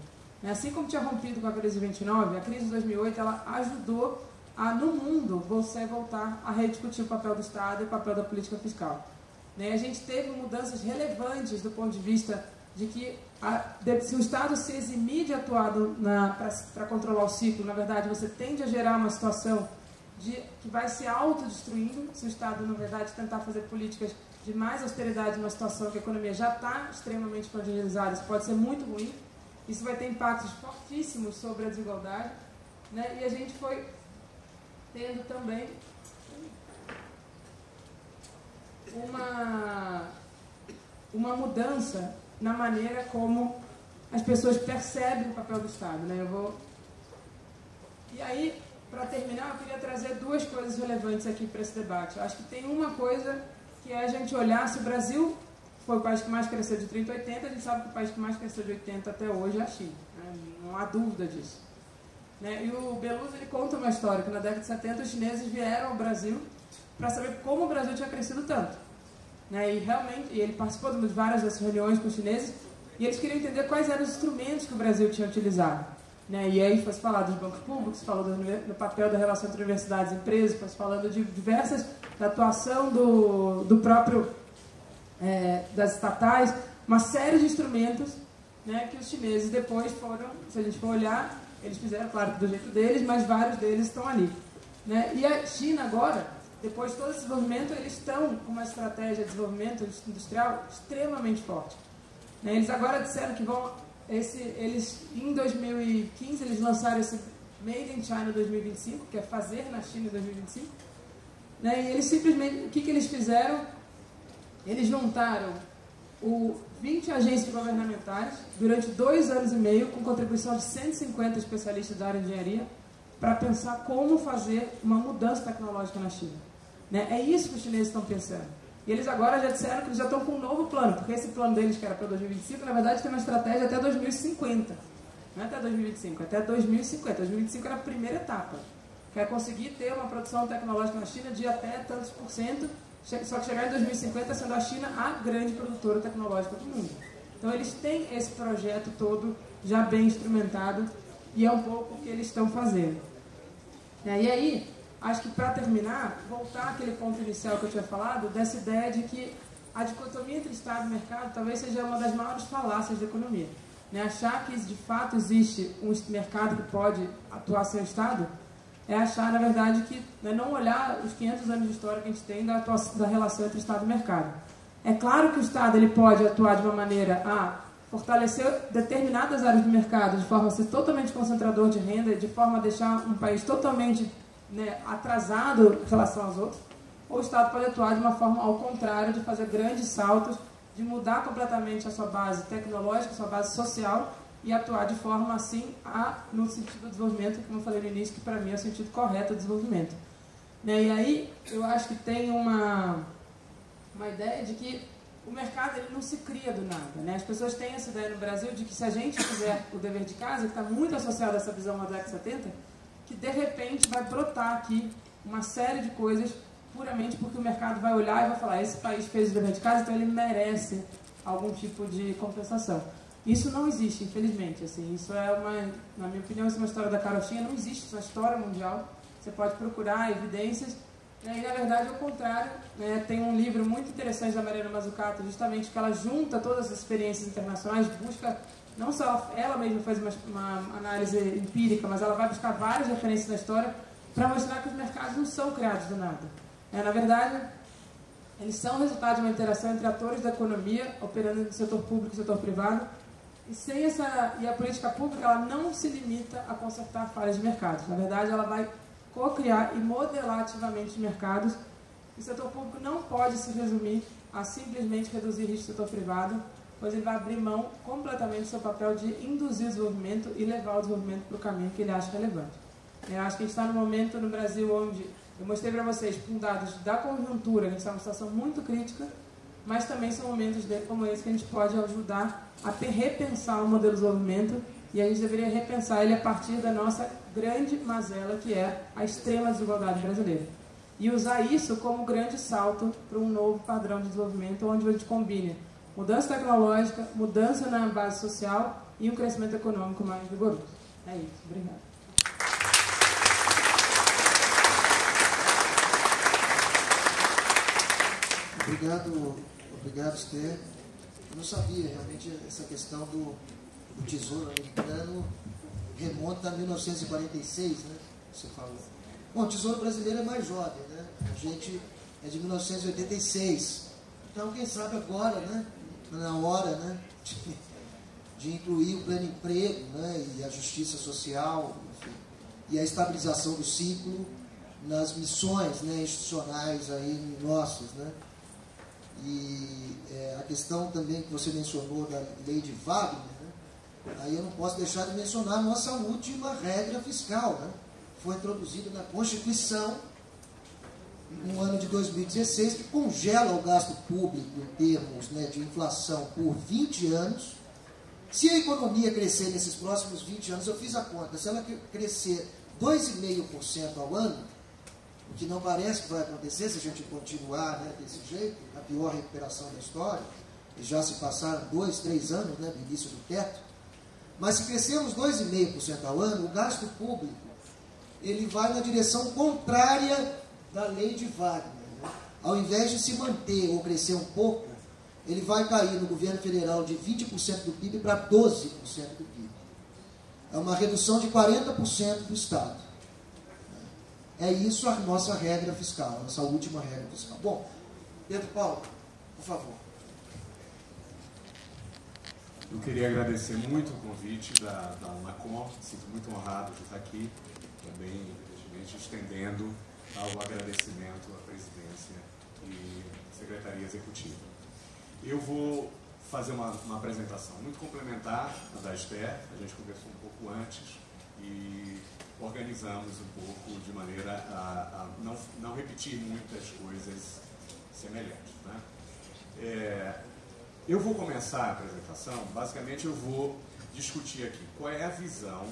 Assim como tinha rompido com a crise de 29, a crise de 2008 ela ajudou no mundo, você voltar a rediscutir o papel do Estado e o papel da política fiscal. A gente teve mudanças relevantes do ponto de vista de que se o Estado se eximir de atuar para controlar o ciclo, na verdade você tende a gerar uma situação que vai se autodestruindo, se o Estado, na verdade, tentar fazer políticas de mais austeridade numa situação que a economia já está extremamente fragilizada, isso pode ser muito ruim. Isso vai ter impactos fortíssimos sobre a desigualdade, né? E a gente foi tendo também uma mudança na maneira como as pessoas percebem o papel do Estado, né? E aí, para terminar, eu queria trazer duas coisas relevantes aqui para esse debate. Eu acho que tem uma coisa que é a gente olhar se o Brasil foi o país que mais cresceu de 30 a 80, a gente sabe que o país que mais cresceu de 80 até hoje é a China. Né? Não há dúvida disso. Né? E o Beloso ele conta uma história que na década de 70 os chineses vieram ao Brasil para saber como o Brasil tinha crescido tanto. Né? E realmente, ele participou de várias dessas reuniões com os chineses e eles queriam entender quais eram os instrumentos que o Brasil tinha utilizado. Né? E aí foi falar dos bancos públicos, falou do papel da relação entre universidades e empresas, foi falando de diversas, da atuação do próprio das estatais, uma série de instrumentos, né, que os chineses depois foram, se a gente for olhar, eles fizeram, claro, do jeito deles, mas vários deles estão ali. Né? E a China agora, depois de todo esse desenvolvimento, eles estão com uma estratégia de desenvolvimento industrial extremamente forte. Né? Eles agora disseram que vão, em 2015, eles lançaram esse Made in China 2025, que é fazer na China em 2025, né? E eles simplesmente, o que eles fizeram? Eles juntaram 20 agências governamentais durante 2 anos e meio, com contribuição de 150 especialistas da área de engenharia, para pensar como fazer uma mudança tecnológica na China. Né? É isso que os chineses estão pensando. E eles agora já disseram que eles já estão com um novo plano, porque esse plano deles, que era para 2025, na verdade tem uma estratégia até 2050. Não é até 2025, é até 2050. 2025 era a primeira etapa, que é conseguir ter uma produção tecnológica na China de até tantos %, só que chegar em 2050 sendo a China a grande produtora tecnológica do mundo. Então eles têm esse projeto todo já bem instrumentado, e é um pouco o que eles estão fazendo. E aí, acho que para terminar, voltar àquele ponto inicial que eu tinha falado, dessa ideia de que a dicotomia entre Estado e mercado talvez seja uma das maiores falácias da economia. Né? Achar que de fato existe um mercado que pode atuar sem o Estado é achar, na verdade, que não olhar os 500 anos de história que a gente tem da relação entre Estado e mercado. É claro que o Estado ele pode atuar de uma maneira a fortalecer determinadas áreas do mercado de forma a ser totalmente concentrador de renda, de forma a deixar um país totalmente atrasado em relação aos outros, ou o Estado pode atuar de uma forma ao contrário, de fazer grandes saltos, de mudar completamente a sua base tecnológica, a sua base social, e atuar de forma assim no sentido do desenvolvimento, como eu falei no início, que para mim é o sentido correto do desenvolvimento. E aí eu acho que tem uma ideia de que o mercado ele não se cria do nada. As pessoas têm essa ideia no Brasil de que se a gente fizer o dever de casa, que está muito associado a essa visão da década de 70, que de repente vai brotar aqui uma série de coisas puramente porque o mercado vai olhar e vai falar: esse país fez o dever de casa, então ele merece algum tipo de compensação. Isso não existe, infelizmente. Assim, isso é na minha opinião, isso é uma história da carochinha, não existe isso na história mundial. Você pode procurar evidências, e na verdade, ao contrário, tem um livro muito interessante da Mariana Mazzucato, justamente que ela junta todas as experiências internacionais, busca, não só ela mesma faz uma análise empírica, mas ela vai buscar várias referências da história para mostrar que os mercados não são criados do nada. Na verdade, eles são resultado de uma interação entre atores da economia, operando no setor público e setor privado, e a política pública ela não se limita a consertar falhas de mercados. Na verdade, ela vai co-criar e modelar ativamente os mercados. O setor público não pode se resumir a simplesmente reduzir risco do setor privado, pois ele vai abrir mão completamente do seu papel de induzir o desenvolvimento e levar o desenvolvimento para o caminho que ele acha relevante. Eu acho que a gente está num momento no Brasil onde, eu mostrei para vocês com dados da conjuntura, a gente está numa situação muito crítica, mas também são momentos como esse que a gente pode ajudar a repensar o modelo de desenvolvimento, e a gente deveria repensar ele a partir da nossa grande mazela, que é a extrema desigualdade brasileira. E usar isso como grande salto para um novo padrão de desenvolvimento, onde a gente combine mudança tecnológica, mudança na base social e um crescimento econômico mais vigoroso. É isso. Obrigada. Obrigado, Esther. Eu não sabia, realmente, essa questão do Tesouro Americano remonta a 1946, né? Você falou. Bom, o Tesouro Brasileiro é mais jovem, né? A gente é de 1986. Então, quem sabe agora, né? Na hora, né? De incluir o pleno emprego, né? E a justiça social, enfim, e a estabilização do ciclo nas missões, né? Institucionais aí nossas, né? E a questão também que você mencionou da lei de Wagner, né? Aí eu não posso deixar de mencionar a nossa última regra fiscal, né? Foi introduzida na Constituição no ano de 2016, que congela o gasto público em termos, né, de inflação por 20 anos. Se a economia crescer nesses próximos 20 anos, eu fiz a conta, se ela crescer 2,5% ao ano, o que não parece que vai acontecer se a gente continuar, né, desse jeito, a pior recuperação da história, e já se passaram 2, 3 anos, né, do início do teto, mas se crescermos 2,5% ao ano, o gasto público ele vai na direção contrária da lei de Wagner. Né? Ao invés de se manter ou crescer um pouco, ele vai cair no governo federal de 20% do PIB para 12% do PIB. É uma redução de 40% do Estado. É isso a nossa regra fiscal, a nossa última regra fiscal. Bom, Pedro Paulo, por favor. Eu queria agradecer muito o convite da Unacom, sinto muito honrado de estar aqui, também, evidentemente, estendendo ao agradecimento à presidência e secretaria executiva. Eu vou fazer uma apresentação muito complementar à da Esther. A gente conversou um pouco antes e organizamos um pouco de maneira a não repetir muitas coisas semelhantes, né? Eu vou começar a apresentação, basicamente eu vou discutir aqui qual é a visão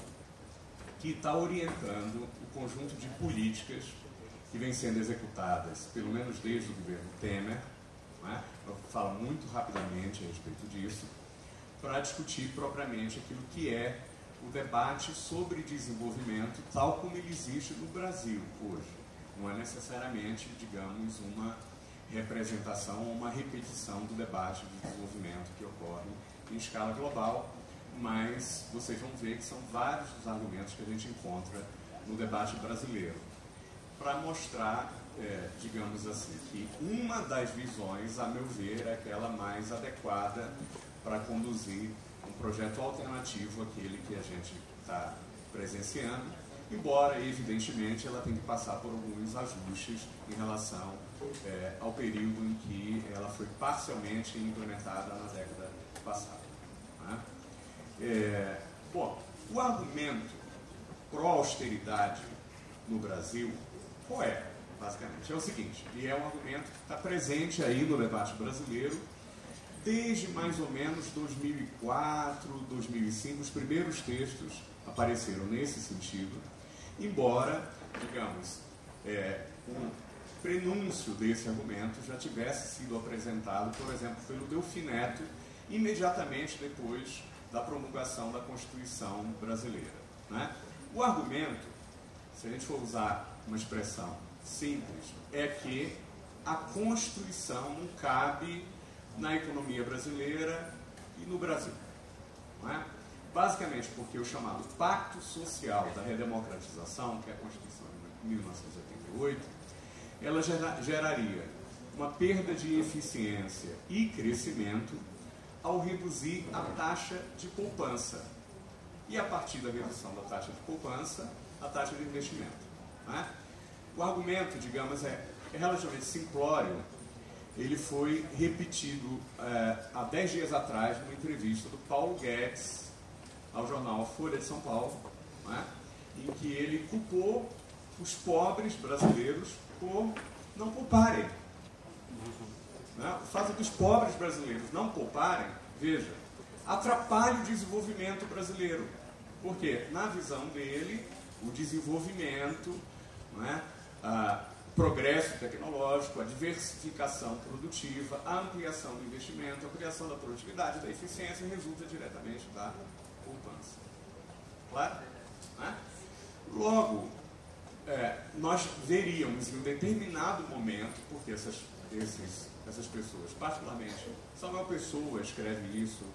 que está orientando o conjunto de políticas que vem sendo executadas, pelo menos desde o governo Temer, né? Eu falo muito rapidamente a respeito disso, para discutir propriamente aquilo que é o debate sobre desenvolvimento tal como ele existe no Brasil hoje. Não é necessariamente, digamos, uma representação ou uma repetição do debate de desenvolvimento que ocorre em escala global, mas vocês vão ver que são vários os argumentos que a gente encontra no debate brasileiro, para mostrar, digamos assim, que uma das visões, a meu ver, é aquela mais adequada para conduzir um projeto alternativo àquele que a gente está presenciando, embora, evidentemente, ela tenha que passar por alguns ajustes em relação ao período em que ela foi parcialmente implementada na década passada, né? Bom, o argumento pró-austeridade no Brasil, qual é? Basicamente, é o seguinte, e é um argumento que está presente aí no debate brasileiro desde mais ou menos 2004, 2005, os primeiros textos apareceram nesse sentido, embora, digamos, um prenúncio desse argumento já tivesse sido apresentado, por exemplo, pelo Delfim Neto, imediatamente depois da promulgação da Constituição brasileira, né? O argumento, se a gente for usar uma expressão simples, é que a Constituição não cabe na economia brasileira e no Brasil, não é? Basicamente porque o chamado Pacto Social da Redemocratização, que é a Constituição de 1988, ela geraria uma perda de eficiência e crescimento ao reduzir a taxa de poupança. E a partir da redução da taxa de poupança, a taxa de investimento, né? O argumento, digamos, é relativamente simplório. Ele foi repetido há 10 dias atrás, numa entrevista do Paulo Guedes ao jornal Folha de São Paulo, né? Em que ele culpou os pobres brasileiros por não pouparem, né? O fato dos pobres brasileiros não pouparem, veja, atrapalha o desenvolvimento brasileiro. Porque, na visão dele, o desenvolvimento, né, o progresso tecnológico, a diversificação produtiva, a ampliação do investimento, a ampliação da produtividade, da eficiência, resulta diretamente da poupança. Claro? Né? Logo, nós veríamos em um determinado momento, porque essas pessoas, particularmente, Samuel Pessoa escreve isso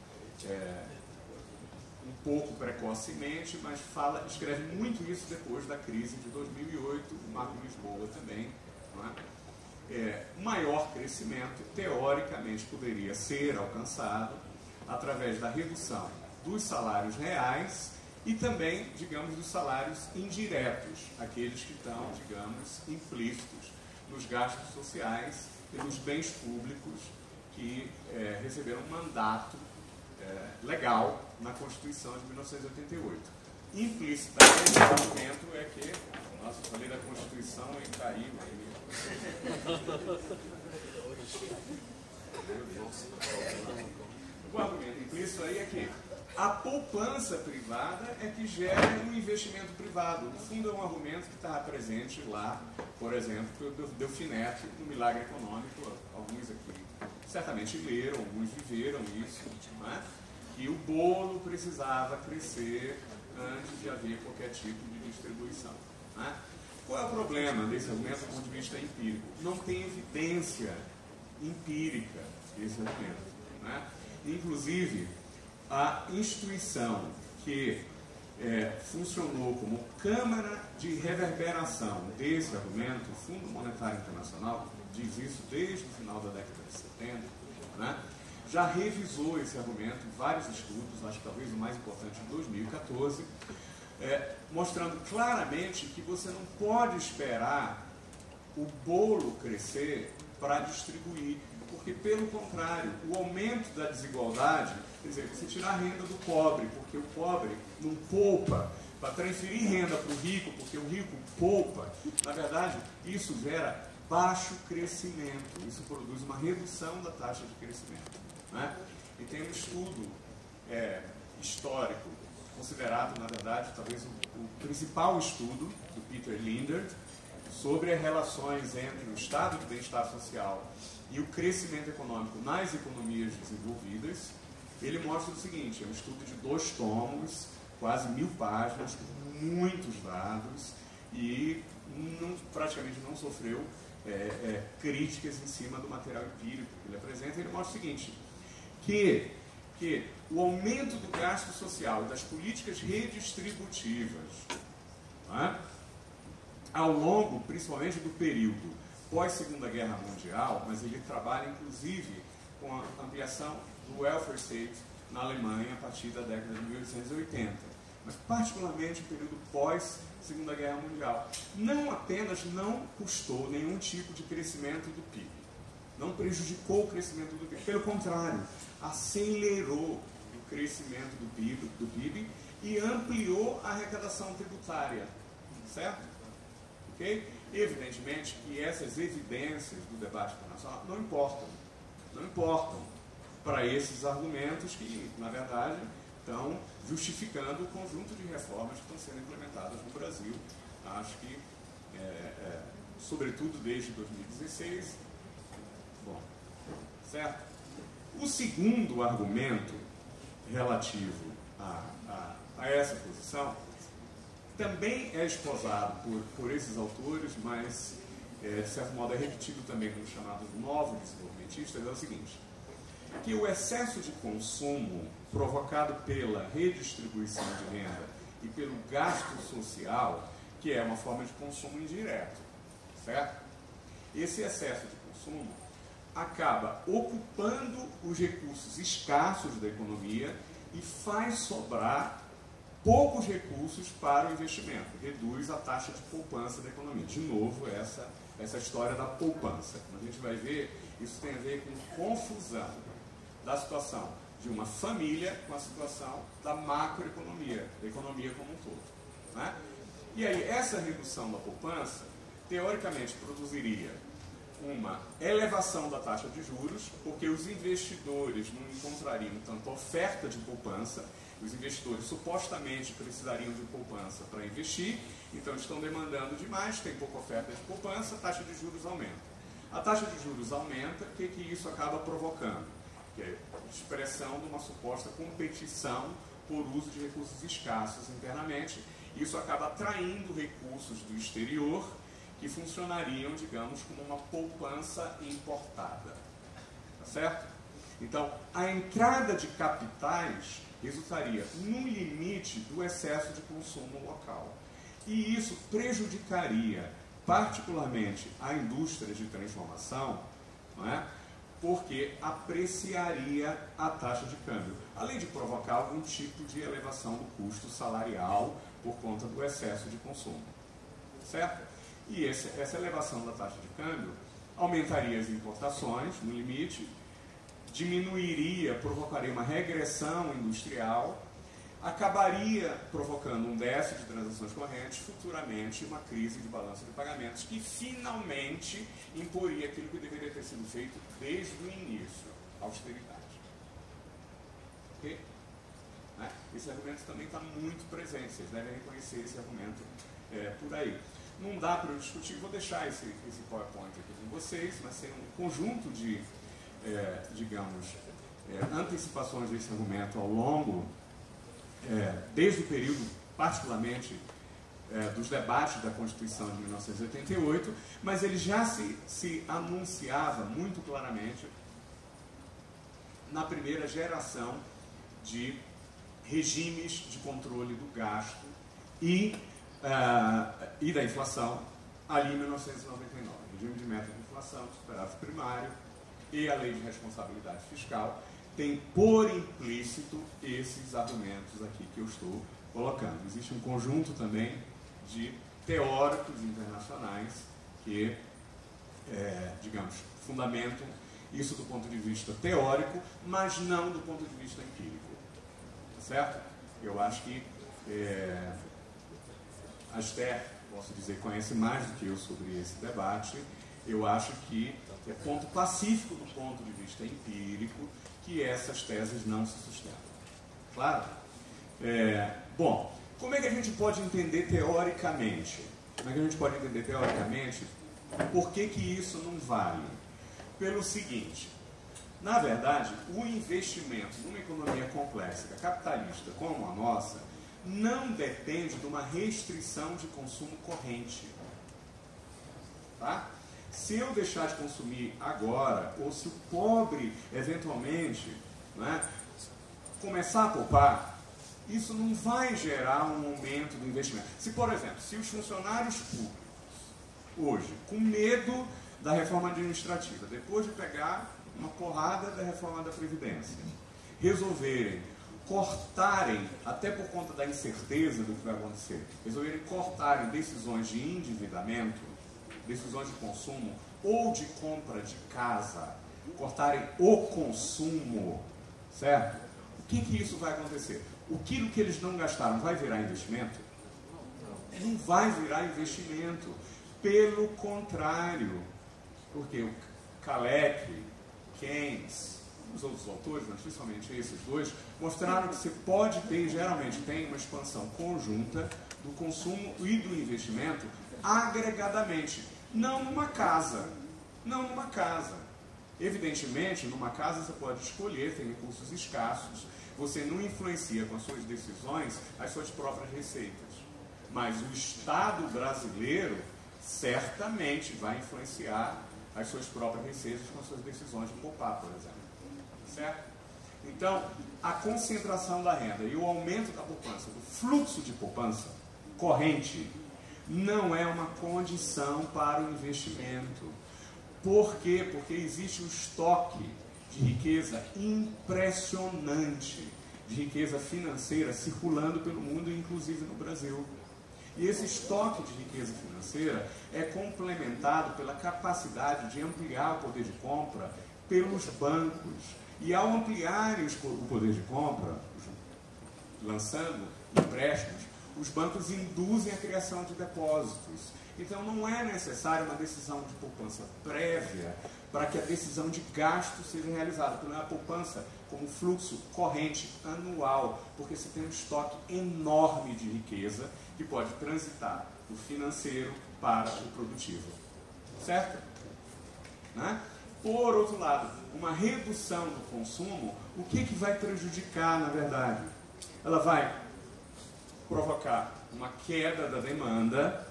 um pouco precocemente, mas escreve muito isso depois da crise de 2008, o Marco Lisboa também, não é? Maior crescimento, teoricamente, poderia ser alcançado através da redução dos salários reais e também, digamos, dos salários indiretos, aqueles que estão, digamos, implícitos nos gastos sociais e nos bens públicos que receberam um mandato legal na Constituição de 1988. Implicitamente, o argumento é que, nossa, eu falei da Constituição e caiu aí. O argumento implícito aí é que a poupança privada é que gera um investimento privado. No fundo, é um argumento que está presente lá, por exemplo, do Delfim Neto, no Milagre Econômico. Alguns aqui certamente leram, alguns viveram isso, não é? Que o bolo precisava crescer antes de haver qualquer tipo de distribuição, não é? Qual é o problema desse argumento do ponto de vista empírico? Não tem evidência empírica desse argumento, não é? Inclusive, a instituição que funcionou como câmara de reverberação desse argumento, o Fundo Monetário Internacional, diz isso desde o final da década de 70, né? Já revisou esse argumento em vários estudos, acho que talvez o mais importante em 2014, mostrando claramente que você não pode esperar o bolo crescer para distribuir, porque, pelo contrário, o aumento da desigualdade, quer dizer, você tirar a renda do pobre, porque o pobre não poupa, para transferir renda para o rico, porque o rico poupa, na verdade, isso gera baixo crescimento, isso produz uma redução da taxa de crescimento, né? E tem um estudo histórico, considerado, na verdade, talvez o principal estudo do Peter Lindert, sobre as relações entre o estado de bem-estar social e o crescimento econômico nas economias desenvolvidas. Ele mostra o seguinte: é um estudo de 2 tomos, quase 1000 páginas, com muitos dados, e praticamente não sofreu críticas em cima do material empírico que ele apresenta. Ele mostra o seguinte, que o aumento do gasto social e das políticas redistributivas, né, ao longo, principalmente do período pós-Segunda Guerra Mundial, mas ele trabalha inclusive com a ampliação do welfare state na Alemanha a partir da década de 1880, mas particularmente o período pós-Segunda Guerra Mundial, não apenas não custou nenhum tipo de crescimento do PIB, não prejudicou o crescimento do PIB, pelo contrário, acelerou o crescimento do PIB e ampliou a arrecadação tributária, certo? Okay? Evidentemente que essas evidências do debate internacional não importam para esses argumentos que, na verdade, estão justificando o conjunto de reformas que estão sendo implementadas no Brasil. Acho que, sobretudo desde 2016, bom, certo? O segundo argumento relativo a essa posição também é esposado por esses autores, mas, de certo modo, é repetido também pelos chamados novos desenvolvimentistas, é o seguinte, que o excesso de consumo provocado pela redistribuição de renda e pelo gasto social, que é uma forma de consumo indireto, certo? Esse excesso de consumo acaba ocupando os recursos escassos da economia e faz sobrar poucos recursos para o investimento, reduz a taxa de poupança da economia. De novo, essa história da poupança. Como a gente vai ver, isso tem a ver com confusão da situação de uma família com a situação da macroeconomia, da economia como um todo, né? E aí, essa redução da poupança, teoricamente, produziria uma elevação da taxa de juros, porque os investidores não encontrariam tanta oferta de poupança. Os investidores supostamente precisariam de poupança para investir, então estão demandando demais, tem pouca oferta de poupança, a taxa de juros aumenta. A taxa de juros aumenta, o que isso acaba provocando? Que é a expressão de uma suposta competição por uso de recursos escassos internamente. Isso acaba atraindo recursos do exterior que funcionariam, digamos, como uma poupança importada. Tá certo? Então, a entrada de capitais resultaria num limite do excesso de consumo local. E isso prejudicaria particularmente a indústria de transformação, não é? Porque apreciaria a taxa de câmbio, além de provocar algum tipo de elevação do custo salarial por conta do excesso de consumo. Certo? E essa elevação da taxa de câmbio aumentaria as importações, no limite, provocaria uma regressão industrial, acabaria provocando um déficit de transações correntes, futuramente uma crise de balança de pagamentos, que finalmente imporia aquilo que deveria ter sido feito desde o início, austeridade. Ok? Esse argumento também está muito presente, vocês devem reconhecer esse argumento por aí. Não dá para eu discutir, vou deixar esse PowerPoint aqui com vocês, mas tem um conjunto de antecipações desse argumento ao longo, desde o período, particularmente, dos debates da Constituição de 1988, mas ele já se anunciava muito claramente na primeira geração de regimes de controle do gasto e da inflação, ali em 1999. Regime de meta de inflação, superávit primário, e a lei de responsabilidade fiscal tem por implícito esses argumentos aqui que eu estou colocando. Existe um conjunto também de teóricos internacionais que digamos, fundamentam isso do ponto de vista teórico, mas não do ponto de vista empírico. Tá certo? Eu acho que a Esther, posso dizer, conhece mais do que eu sobre esse debate. Eu acho que é ponto pacífico do ponto de vista empírico que essas teses não se sustentam. Claro? Bom, como é que a gente pode entender teoricamente? Como é que a gente pode entender teoricamente por que isso não vale? Pelo seguinte, na verdade, o investimento numa economia complexa, capitalista como a nossa, não depende de uma restrição de consumo corrente. Tá? Se eu deixar de consumir agora, ou se o pobre, eventualmente, né, começar a poupar, isso não vai gerar um aumento do investimento. Se, por exemplo, se os funcionários públicos, hoje, com medo da reforma administrativa, depois de pegar uma porrada da reforma da Previdência, resolverem cortarem, até por conta da incerteza do que vai acontecer, resolverem cortarem decisões de endividamento, decisões de consumo ou de compra de casa, cortarem o consumo, certo? O que isso vai acontecer? Aquilo que eles não gastaram vai virar investimento? Não vai virar investimento. Pelo contrário, porque o Kalec, Keynes, os outros autores, mas principalmente esses dois, mostraram que você pode ter, geralmente tem uma expansão conjunta do consumo e do investimento agregadamente, não numa casa. Não numa casa. Evidentemente, numa casa você pode escolher, tem recursos escassos, você não influencia com as suas decisões as suas próprias receitas. Mas o Estado brasileiro certamente vai influenciar as suas próprias receitas com as suas decisões de poupar, por exemplo. Certo? Então, a concentração da renda e o aumento da poupança, do fluxo de poupança corrente, não é uma condição para o investimento. Por quê? Porque existe um estoque de riqueza impressionante, de riqueza financeira circulando pelo mundo, inclusive no Brasil. E esse estoque de riqueza financeira é complementado pela capacidade de ampliar o poder de compra pelos bancos. E ao ampliarem o poder de compra, lançando empréstimos, os bancos induzem a criação de depósitos. Então não é necessária uma decisão de poupança prévia para que a decisão de gasto seja realizada, porque não é a poupança como fluxo corrente anual, porque você tem um estoque enorme de riqueza que pode transitar do financeiro para o produtivo. Certo? Né? Por outro lado, uma redução do consumo, o que vai prejudicar, na verdade? Ela vai provocar uma queda da demanda,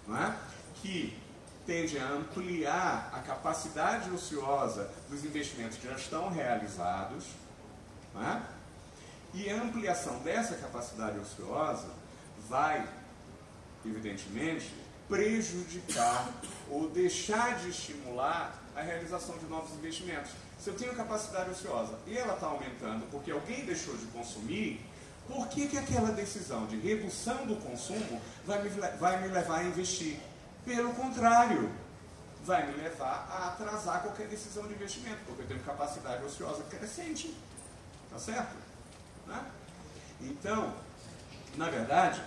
não é? Que tende a ampliar a capacidade ociosa dos investimentos que já estão realizados, não é? E a ampliação dessa capacidade ociosa vai, evidentemente, prejudicar ou deixar de estimular a realização de novos investimentos. Se eu tenho capacidade ociosa e ela está aumentando porque alguém deixou de consumir, por que aquela decisão de redução do consumo vai me levar a investir? Pelo contrário, vai me levar a atrasar qualquer decisão de investimento, porque eu tenho capacidade ociosa crescente. Tá certo? Né? Então, na verdade,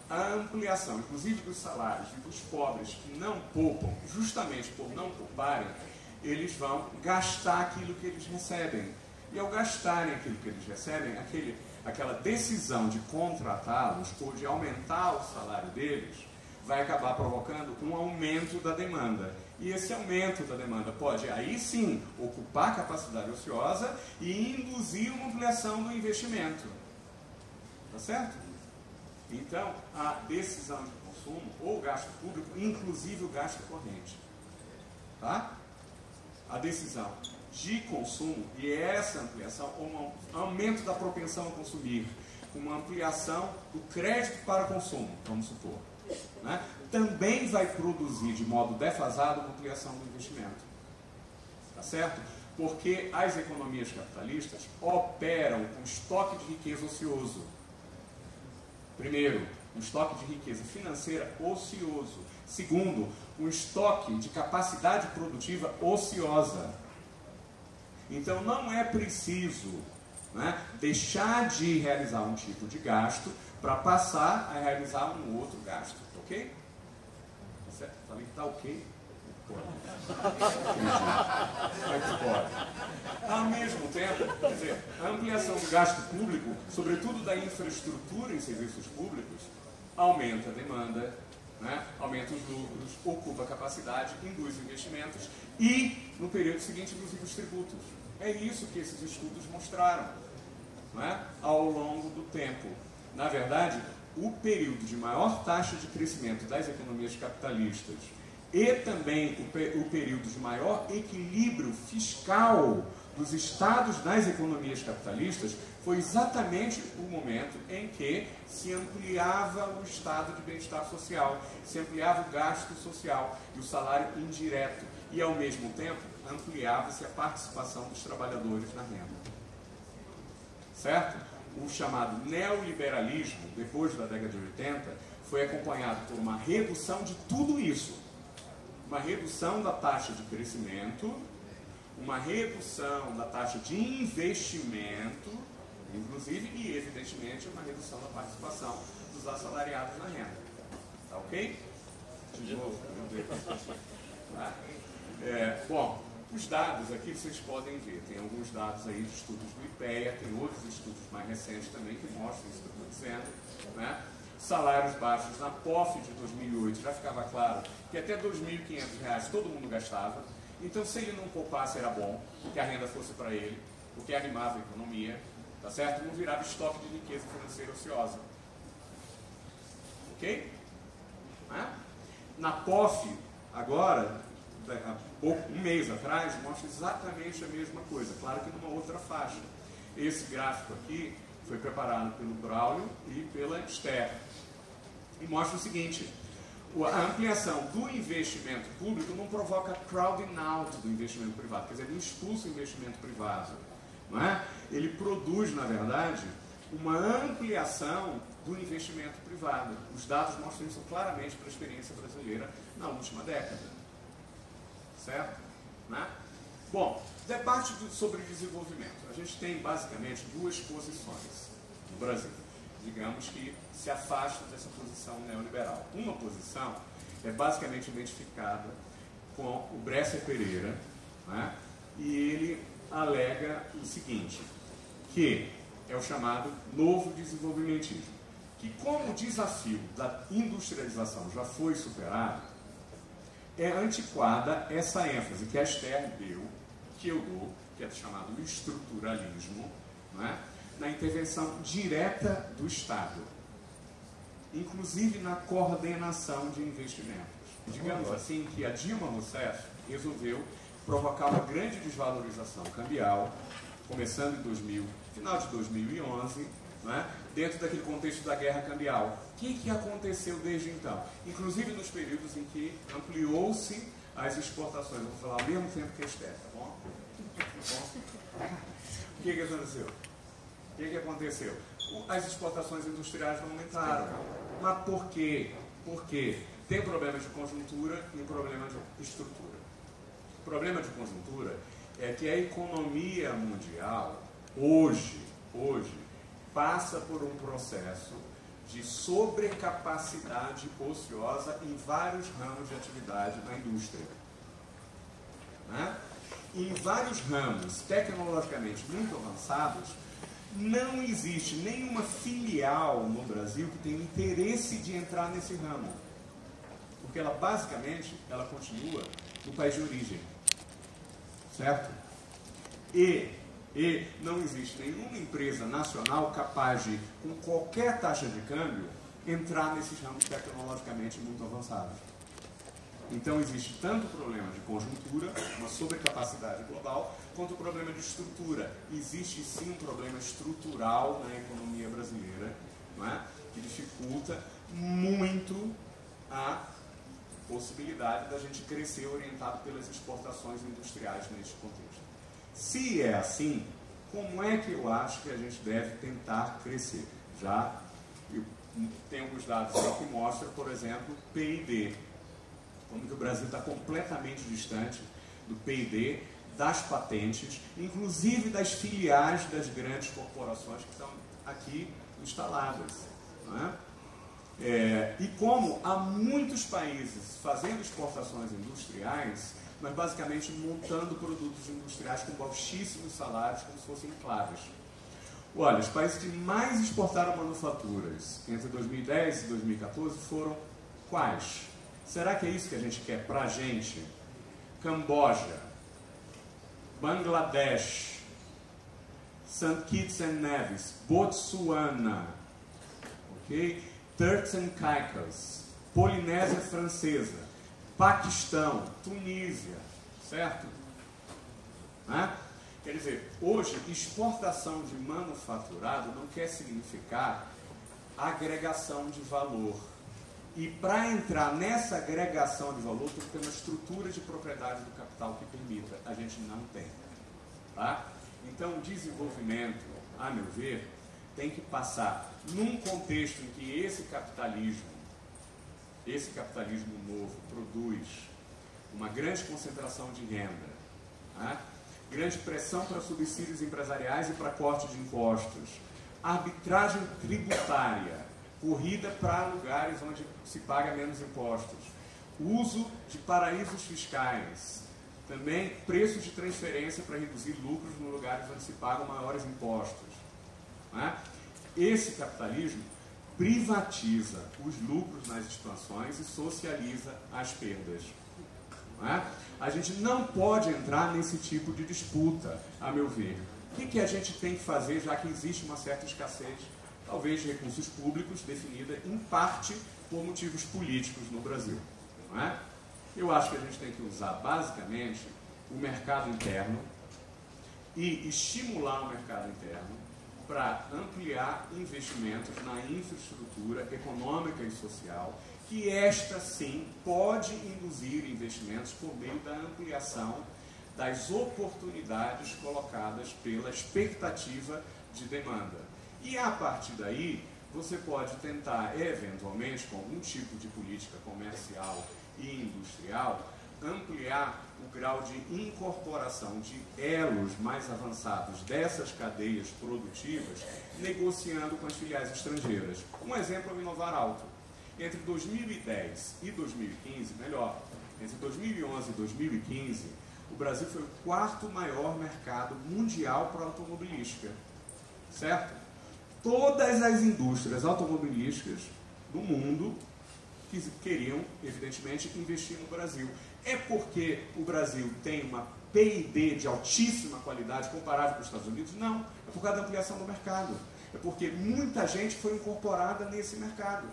a ampliação, inclusive dos salários e dos pobres que não poupam, justamente por não pouparem, eles vão gastar aquilo que eles recebem. E ao gastarem aquilo que eles recebem, aquela decisão de contratá-los ou de aumentar o salário deles vai acabar provocando um aumento da demanda. E esse aumento da demanda pode, aí sim, ocupar a capacidade ociosa e induzir uma ampliação do investimento. Tá certo? Então, a decisão de consumo ou gasto público, inclusive o gasto corrente. Tá? A decisão de consumo e essa ampliação, ou um aumento da propensão a consumir, uma ampliação do crédito para consumo, vamos supor, né? Também vai produzir de modo defasado uma ampliação do investimento. Tá certo? Porque as economias capitalistas operam com estoque de riqueza ocioso. Primeiro, um estoque de riqueza financeira ocioso. Segundo, um estoque de capacidade produtiva ociosa. Então, não é preciso, né, deixar de realizar um tipo de gasto para passar a realizar um outro gasto. Ok? Certo? Falei que está ok? Pode. Ao mesmo tempo, quer dizer, a ampliação do gasto público, sobretudo da infraestrutura em serviços públicos, aumenta a demanda, né? Aumenta os lucros, ocupa a capacidade, induz investimentos e, no período seguinte, induz os tributos. É isso que esses estudos mostraram, né? Ao longo do tempo. Na verdade, o período de maior taxa de crescimento das economias capitalistas e também o período de maior equilíbrio fiscal dos estados nas economias capitalistas foi exatamente o momento em que se ampliava o estado de bem-estar social, se ampliava o gasto social e o salário indireto, e ao mesmo tempo ampliava-se a participação dos trabalhadores na renda. Certo? O chamado neoliberalismo, depois da década de 80, foi acompanhado por uma redução de tudo isso. Uma redução da taxa de crescimento, uma redução da taxa de investimento, inclusive, e evidentemente uma redução da participação dos assalariados na renda. Tá ok? De novo, meu Deus. Tá? Bom, os dados aqui vocês podem ver, tem alguns dados aí de estudos do IPEA, tem outros estudos mais recentes também que mostram isso que eu estou dizendo, né? Salários baixos na POF de 2008, já ficava claro que até R$ 2.500 todo mundo gastava. Então, se ele não poupasse, era bom que a renda fosse para ele, porque animava a economia, tá certo? Não virava estoque de riqueza financeira ociosa. Ok? Na POF, agora, um mês atrás, mostra exatamente a mesma coisa, claro que numa outra faixa. Esse gráfico aqui foi preparado pelo Braulio e pela Esther. E mostra o seguinte: a ampliação do investimento público não provoca crowding out do investimento privado, quer dizer, não expulsa o investimento privado. Não é? Ele produz, na verdade, uma ampliação do investimento privado. Os dados mostram isso claramente para a experiência brasileira na última década. Certo? Né? Bom, debate sobre desenvolvimento. A gente tem basicamente duas posições no Brasil, digamos que se afasta dessa posição neoliberal. Uma posição é basicamente identificada com o Bresser Pereira, né? E ele alega o seguinte, que é o chamado novo desenvolvimentismo, que como o desafio da industrialização já foi superado, é antiquada essa ênfase que a Esther deu, que eu dou, que é chamado estruturalismo, né, na intervenção direta do Estado, inclusive na coordenação de investimentos. Digamos assim que a Dilma Rousseff resolveu provocar uma grande desvalorização cambial, começando em final de 2011, né, dentro daquele contexto da guerra cambial. O que aconteceu desde então? Inclusive nos períodos em que ampliou-se as exportações. Eu vou falar ao mesmo tempo que a Esther, tá bom? O que aconteceu? O que aconteceu? As exportações industriais não aumentaram. Mas por quê? Porque tem problema de conjuntura e um problema de estrutura. O problema de conjuntura é que a economia mundial, hoje, passa por um processo de sobrecapacidade ociosa em vários ramos de atividade na indústria. Né? Em vários ramos tecnologicamente muito avançados, não existe nenhuma filial no Brasil que tenha interesse de entrar nesse ramo. Porque ela, basicamente, ela continua no país de origem. Certo? E não existe nenhuma empresa nacional capaz de, com qualquer taxa de câmbio, entrar nesses ramos tecnologicamente muito avançados. Então existe tanto o problema de conjuntura, uma sobrecapacidade global, quanto o problema de estrutura. Existe sim um problema estrutural na economia brasileira, não é? Que dificulta muito a possibilidade da gente crescer orientado pelas exportações industriais neste contexto. Se é assim, como é que eu acho que a gente deve tentar crescer? Já eu Tem alguns dados aí que mostram, por exemplo, PIB. Como que o Brasil está completamente distante do PIB, das patentes, inclusive das filiais das grandes corporações que estão aqui instaladas. Não é? E como há muitos países fazendo exportações industriais, mas basicamente montando produtos industriais com baixíssimos salários, como se fossem enclaves. Olha, os países que mais exportaram manufaturas entre 2010 e 2014 foram quais? Será que é isso que a gente quer para a gente? Camboja, Bangladesh, St. Kitts and Nevis, Botsuana, okay? Turks and Caicos, Polinésia Francesa, Paquistão, Tunísia, certo? Né? Quer dizer, hoje, exportação de manufaturado não quer significar agregação de valor. E para entrar nessa agregação de valor, tem que ter uma estrutura de propriedade do capital que permita. A gente não tem. Tá? Então, o desenvolvimento, a meu ver, tem que passar num contexto em que esse capitalismo novo produz uma grande concentração de renda, tá? Grande pressão para subsídios empresariais e para corte de impostos, arbitragem tributária, corrida para lugares onde se paga menos impostos, uso de paraísos fiscais, também preços de transferência para reduzir lucros nos lugares onde se pagam maiores impostos. Né? Esse capitalismo privatiza os lucros nas expansões e socializa as perdas. Né? A gente não pode entrar nesse tipo de disputa, a meu ver. O que a gente tem que fazer, já que existe uma certa escassez, talvez de recursos públicos, definida em parte por motivos políticos no Brasil? Não é? Eu acho que a gente tem que usar, basicamente, o mercado interno e estimular o mercado interno para ampliar investimentos na infraestrutura econômica e social, que esta, sim, pode induzir investimentos por meio da ampliação das oportunidades colocadas pela expectativa de demanda. E, a partir daí, você pode tentar, eventualmente, com algum tipo de política comercial e industrial, ampliar o grau de incorporação de elos mais avançados dessas cadeias produtivas, negociando com as filiais estrangeiras. Um exemplo é o Inovar Alto. Entre 2010 e 2015, melhor, entre 2011 e 2015, o Brasil foi o quarto maior mercado mundial para a automobilística. Certo? Todas as indústrias automobilísticas do mundo que queriam, evidentemente, investir no Brasil. É porque o Brasil tem uma PIB de altíssima qualidade comparável com os Estados Unidos? Não. É por causa da ampliação do mercado. É porque muita gente foi incorporada nesse mercado.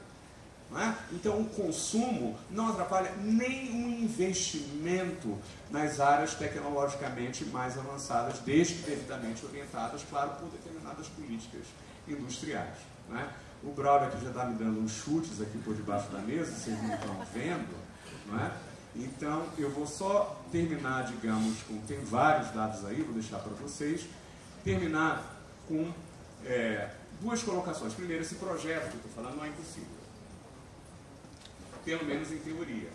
Não é? Então, o consumo não atrapalha nem o investimento nas áreas tecnologicamente mais avançadas, desde que devidamente orientadas, claro, por determinadas políticas industriais. Não é? O Braulio aqui já está me dando uns chutes aqui por debaixo da mesa, vocês não estão vendo, não é? Então, eu vou só terminar, digamos, com... Tem vários dados aí, vou deixar para vocês. Terminar com duas colocações. Primeiro, esse projeto que eu estou falando não é impossível. Pelo menos em teoria.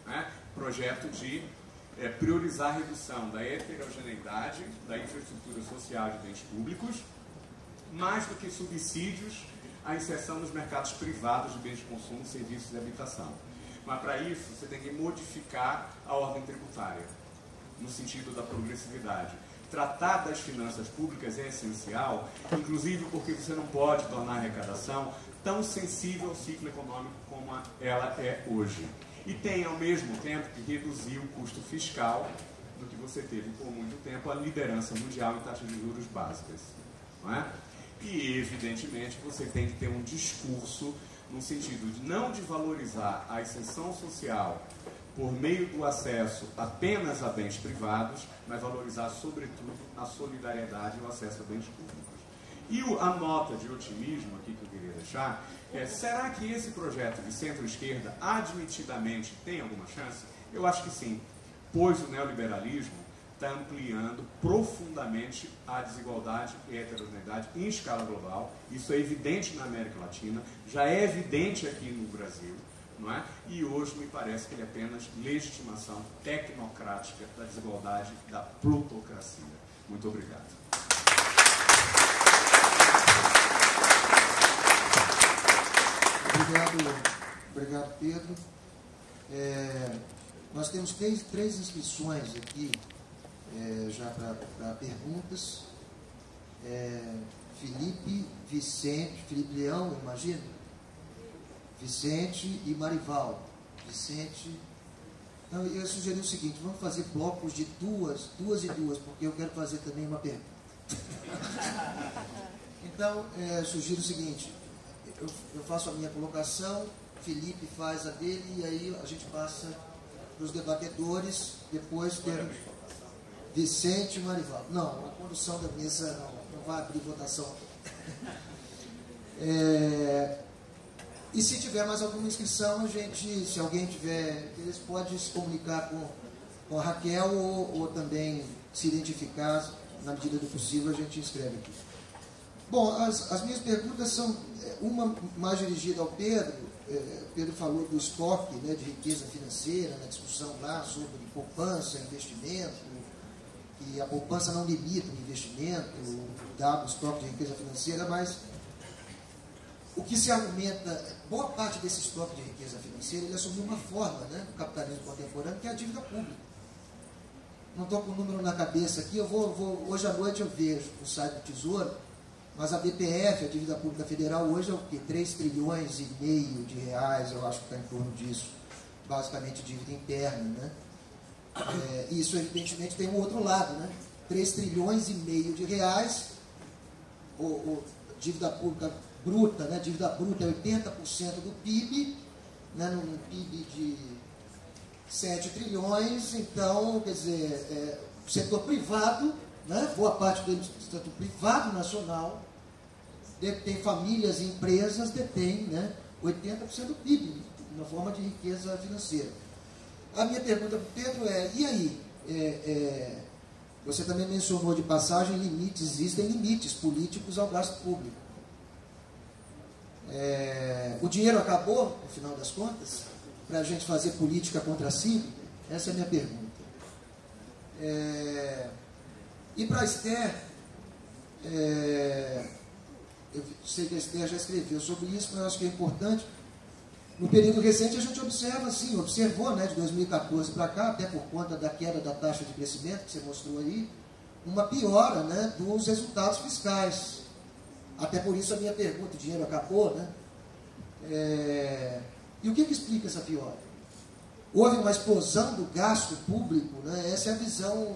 Né? Projeto de priorizar a redução da heterogeneidade da infraestrutura social de bens públicos, mais do que subsídios à inserção nos mercados privados de bens de consumo, serviços e habitação. Mas para isso você tem que modificar a ordem tributária, no sentido da progressividade. Tratar das finanças públicas é essencial, inclusive porque você não pode tornar a arrecadação tão sensível ao ciclo econômico como ela é hoje. E tem, ao mesmo tempo, que reduzir o custo fiscal do que você teve por muito tempo a liderança mundial em taxas de juros básicas. Não é? E, evidentemente, você tem que ter um discurso no sentido de não de valorizar a ascensão social por meio do acesso apenas a bens privados, mas valorizar, sobretudo, a solidariedade e o acesso a bens públicos. E a nota de otimismo aqui que eu queria deixar é: será que esse projeto de centro-esquerda admitidamente tem alguma chance? Eu acho que sim, pois o neoliberalismo está ampliando profundamente a desigualdade e a heterogeneidade em escala global. Isso é evidente na América Latina, já é evidente aqui no Brasil, não é? E hoje me parece que ele é apenas legitimação tecnocrática da desigualdade, da plutocracia. Muito obrigado. Obrigado, Pedro. Nós temos três inscrições aqui já para perguntas. Felipe, Vicente, Felipe Leão, imagino, Vicente e Marival. Vicente. Então, eu sugeri o seguinte: vamos fazer blocos de duas e duas, porque eu quero fazer também uma pergunta. Então, sugiro o seguinte: eu faço a minha colocação, Felipe faz a dele, e aí a gente passa para os debatedores. Depois temos Vicente e Marival. Não, a condução da mesa não vai abrir votação. E se tiver mais alguma inscrição, a gente, se alguém tiver interesse, pode se comunicar com a Raquel ou também se identificar, na medida do possível, a gente inscreve aqui. Bom, as minhas perguntas são uma mais dirigida ao Pedro. Pedro falou do estoque, né, de riqueza financeira, na discussão lá sobre poupança, investimento, que a poupança não limita o investimento, dado o estoque de riqueza financeira, mas o que se argumenta, boa parte desse estoque de riqueza financeira, ele assumiu uma forma, né, no capitalismo contemporâneo, que é a dívida pública. Não estou com o número na cabeça aqui, hoje à noite eu vejo no site do Tesouro, mas a BPF, a dívida pública federal, hoje é o quê? 3,5 trilhões de reais, eu acho que está em torno disso, basicamente dívida interna, né? Isso, evidentemente, tem um outro lado, né? 3,5 trilhões de reais, dívida pública bruta, né? Dívida bruta é 80% do PIB, né? Num PIB de 7 trilhões, então, quer dizer, o setor privado, né? Boa parte dele do setor privado nacional, detém famílias e empresas, detém, né, 80% do PIB, na forma de riqueza financeira. A minha pergunta para o Pedro e aí? Você também mencionou de passagem existem limites políticos ao gasto público. O dinheiro acabou, no final das contas, para a gente fazer política contracíclica? Essa é a minha pergunta. E para a Esther, eu sei que a Esther já escreveu sobre isso, mas eu acho que é importante. No período recente a gente observou, né, de 2014 para cá, até por conta da queda da taxa de crescimento que você mostrou aí, uma piora, né, dos resultados fiscais. Até por isso a minha pergunta: o dinheiro acabou, né? E o que explica essa piora? Houve uma explosão do gasto público, né? Essa é a visão,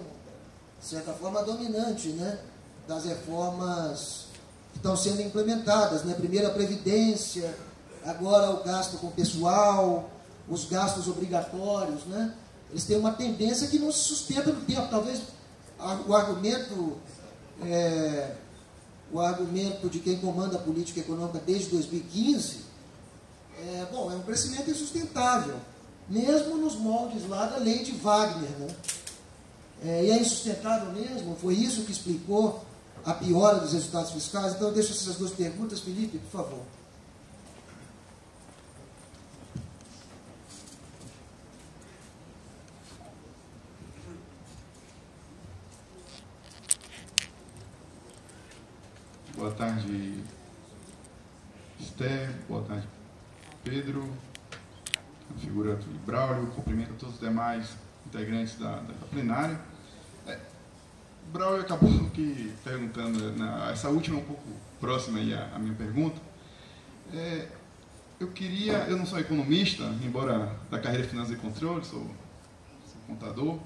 de certa forma, dominante, né, das reformas que estão sendo implementadas, né? Primeiro a Previdência, agora o gasto com pessoal, os gastos obrigatórios, né? Eles têm uma tendência que não se sustenta no tempo. Talvez o argumento de quem comanda a política econômica desde 2015 é um crescimento insustentável, mesmo nos moldes lá da lei de Wagner, né? E é insustentável mesmo. Foi isso que explicou a piora dos resultados fiscais. Então eu deixo essas duas perguntas. Felipe, por favor. Boa tarde, Esther. Boa tarde, Pedro. A figura do Braulio. Cumprimento a todos os demais integrantes da plenária. Braulio acabou aqui perguntando, essa última um pouco próxima aí à minha pergunta. Eu não sou economista, embora da carreira de Finanças e Controle, sou contador,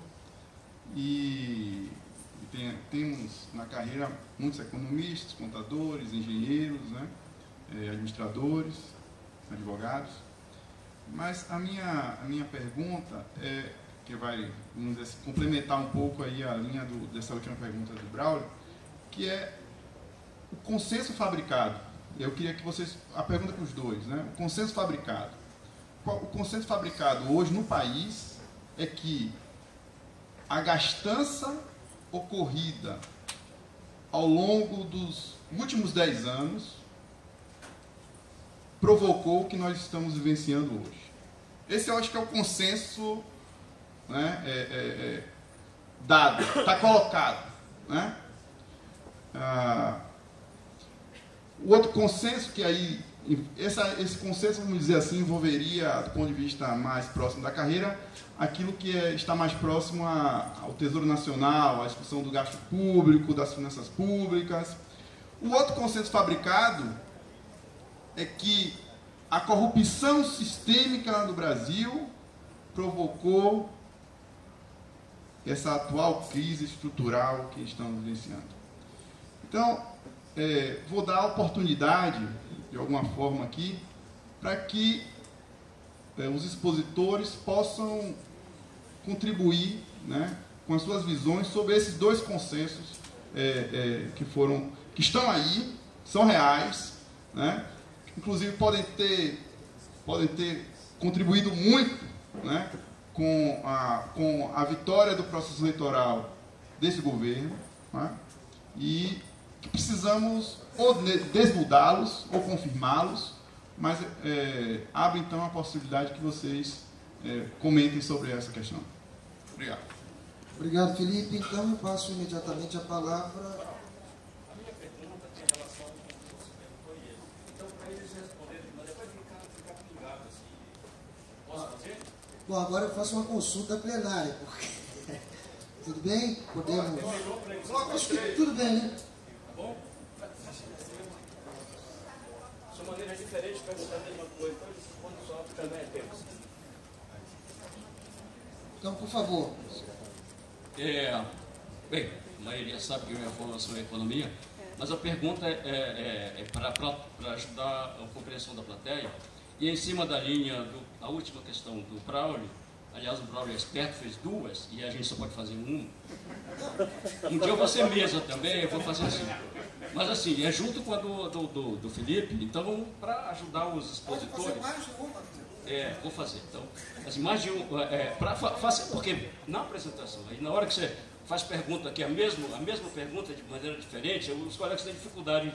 e temos na carreira muitos economistas, contadores, engenheiros, né, administradores, advogados. Mas a minha pergunta que vai, vamos dizer, complementar um pouco aí a linha dessa última pergunta do Braulio, que é o consenso fabricado. Eu queria que vocês, a pergunta para os dois, né? O consenso fabricado. O consenso fabricado hoje no país é que a gastança ocorrida ao longo dos últimos 10 anos provocou o que nós estamos vivenciando hoje. Esse eu acho que é o consenso, né, dado, está colocado. Né? O outro consenso que aí, esse consenso, vamos dizer assim, envolveria, do ponto de vista mais próximo da carreira, aquilo que está mais próximo ao Tesouro Nacional, à discussão do gasto público, das finanças públicas. O outro consenso fabricado é que a corrupção sistêmica no Brasil provocou essa atual crise estrutural que estamos vivenciando. Então, vou dar a oportunidade, de alguma forma aqui, para que os expositores possam contribuir, né, com as suas visões sobre esses dois consensos que estão aí, são reais, né, inclusive podem ter contribuído muito, né, com a vitória do processo eleitoral desse governo, né, e que precisamos ou desnudá-los ou confirmá-los, mas abre então a possibilidade que vocês comentem sobre essa questão. Obrigado. Obrigado, Felipe. Então eu passo imediatamente a palavra. A minha pergunta tem relação com o que você perguntou e ele. Então, para eles responderem, mas depois ficar pingado assim. Posso fazer? Bom, agora eu faço uma consulta plenária, porque... Tudo bem? Podemos... Acho que tudo bem, né? Tá bom? São maneiras diferentes de perguntar a mesma coisa, então eles respondem só também é tempo. Então, por favor. Bem, a maioria sabe que a minha formação é economia, mas a pergunta é para ajudar a compreensão da plateia, e é em cima da linha, a última questão do Braulio. Aliás, o Braulio é esperto, fez duas, e a gente só pode fazer uma. Um dia eu vou ser mesa também, eu vou fazer assim. Mas assim, é junto com a do Felipe, então, para ajudar os expositores... Pode fazer mais de uma? Vou fazer. Então, assim, mais de um... porque na apresentação, aí na hora que você faz pergunta, que é a mesma pergunta de maneira diferente, os colegas têm dificuldade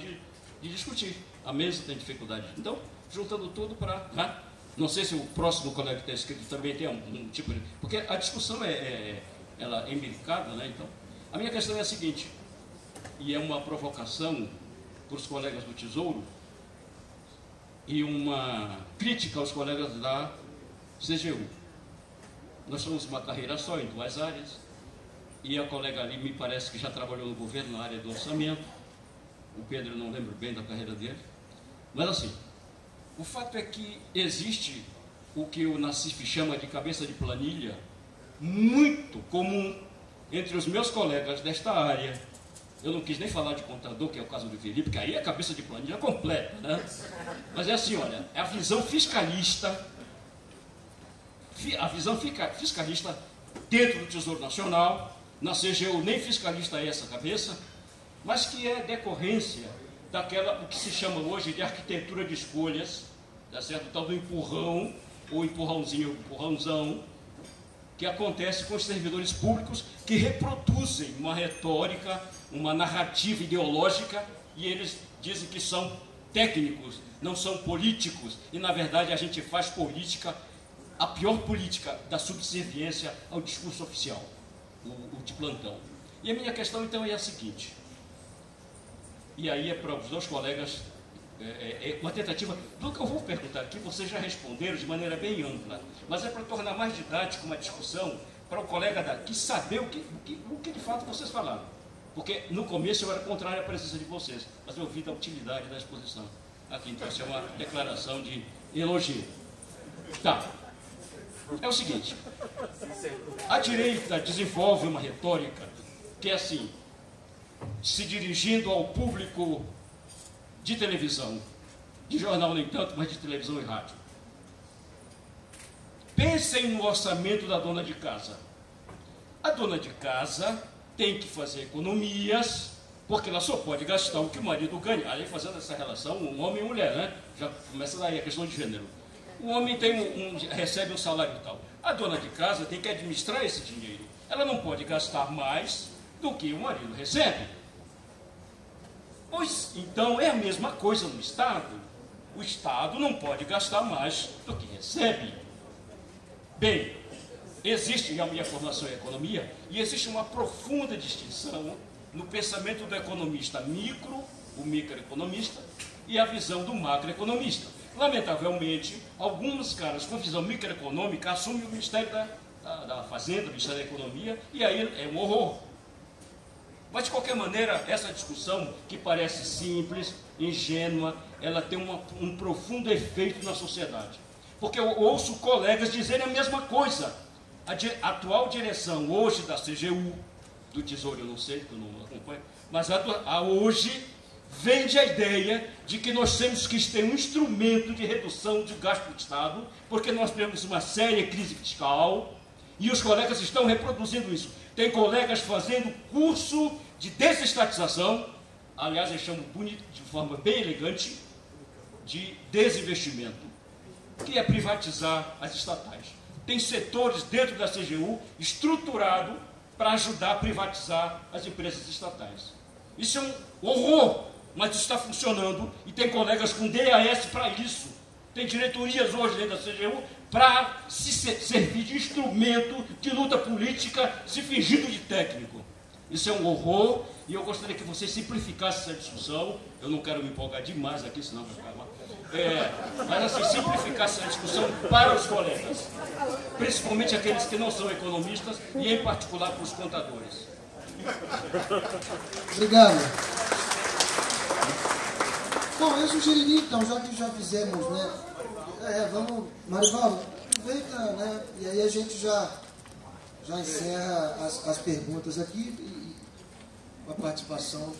de discutir. A mesa tem dificuldade. Então, juntando tudo para... Né? Não sei se o próximo colega que está escrito também tem um tipo de... Porque a discussão ela é embarcada, né? Então, a minha questão é a seguinte, e é uma provocação para os colegas do Tesouro e uma crítica aos colegas da CGU. Nós somos uma carreira só em duas áreas, e a colega ali me parece que já trabalhou no governo na área do orçamento. O Pedro, eu não lembro bem da carreira dele. Mas assim, o fato é que existe o que o Nassif chama de cabeça de planilha, muito comum entre os meus colegas desta área. Eu não quis nem falar de contador, que é o caso do Felipe, porque aí é cabeça de planilha completa, né? Mas é assim, olha, é a visão fiscalista dentro do Tesouro Nacional, na CGU nem fiscalista é essa cabeça, mas que é decorrência daquela, o que se chama hoje de arquitetura de escolhas, tá certo? O tal do empurrão, ou empurrãozão, que acontece com os servidores públicos que reproduzem uma retórica, uma narrativa ideológica, e eles dizem que são técnicos, não são políticos, e na verdade a gente faz política, a pior política da subserviência ao discurso oficial, o de plantão. E a minha questão então é a seguinte, e aí é para os dois colegas, uma tentativa, do que eu vou perguntar aqui, vocês já responderam de maneira bem ampla, mas é para tornar mais didático uma discussão, para o colega daqui saber o que de fato vocês falaram. Porque no começo eu era contrário à presença de vocês, mas eu vi da utilidade da exposição aqui, então isso é uma declaração de elogio. Tá. É o seguinte, a direita desenvolve uma retórica que é assim, se dirigindo ao público de televisão, de jornal nem tanto, mas de televisão e rádio. Pensem no orçamento da dona de casa. A dona de casa tem que fazer economias, porque ela só pode gastar o que o marido ganha. Aí fazendo essa relação, um homem e mulher, né? Já começa daí a questão de gênero. O homem recebe um salário tal. A dona de casa tem que administrar esse dinheiro. Ela não pode gastar mais do que o marido recebe. Pois, então, é a mesma coisa no Estado. O Estado não pode gastar mais do que recebe. Bem, existe a minha formação em economia e existe uma profunda distinção no pensamento do economista micro, o microeconomista, e a visão do macroeconomista. Lamentavelmente, alguns caras com visão microeconômica assumem o Ministério da Fazenda, o Ministério da Economia, e aí é um horror. Mas, de qualquer maneira, essa discussão, que parece simples, ingênua, ela tem um profundo efeito na sociedade. Porque eu ouço colegas dizerem a mesma coisa. A atual direção hoje da CGU, do Tesouro, eu não sei, porque eu não acompanho, mas hoje vende a ideia de que nós temos que ter um instrumento de redução de gasto do Estado, porque nós temos uma séria crise fiscal, e os colegas estão reproduzindo isso. Tem colegas fazendo curso de desestatização, aliás, eles chamam bonito, de forma bem elegante, de desinvestimento, que é privatizar as estatais. Tem setores dentro da CGU estruturado para ajudar a privatizar as empresas estatais. Isso é um horror, mas isso está funcionando e tem colegas com DAS para isso. Tem diretorias hoje dentro da CGU para se servir de instrumento de luta política, se fingindo de técnico. Isso é um horror e eu gostaria que você simplificasse essa discussão. Eu não quero me empolgar demais aqui, senão vai ficar mal. Mas assim, simplificasse essa discussão para os colegas, principalmente aqueles que não são economistas e em particular para os contadores. Obrigado. Bom, eu sugeriria então, já que já fizemos, né? Vamos, Marivaldo, aproveita, né? E aí a gente já encerra as perguntas aqui e a participação.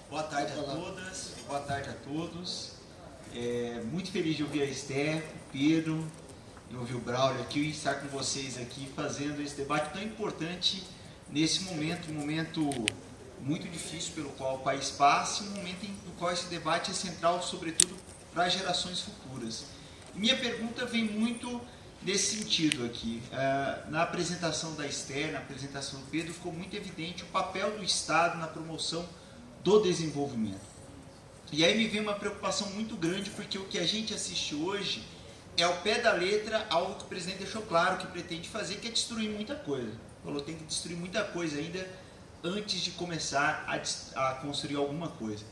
Boa tarde a todas, boa tarde a todos. Muito feliz de ouvir a Esther, o Pedro, e ouvir o Braulio aqui e estar com vocês aqui fazendo esse debate tão importante nesse momento, um momento muito difícil pelo qual o país passa, um momento no qual esse debate é central, sobretudo para as gerações futuras. E minha pergunta vem muito nesse sentido aqui. Na apresentação da Esther, na apresentação do Pedro, ficou muito evidente o papel do Estado na promoção do desenvolvimento. E aí me vem uma preocupação muito grande, porque o que a gente assiste hoje é ao pé da letra algo que o presidente deixou claro que pretende fazer, que é destruir muita coisa. Falou, tem que destruir muita coisa ainda antes de começar a construir alguma coisa.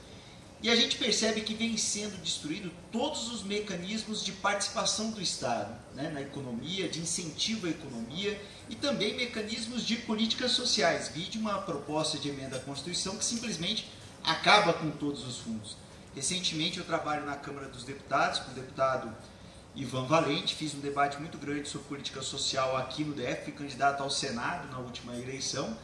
E a gente percebe que vem sendo destruído todos os mecanismos de participação do Estado, né, na economia, de incentivo à economia e também mecanismos de políticas sociais. Vide uma proposta de emenda à Constituição que simplesmente acaba com todos os fundos. Recentemente eu trabalho na Câmara dos Deputados com o deputado Ivan Valente, fiz um debate muito grande sobre política social aqui no DF, fui candidato ao Senado na última eleição,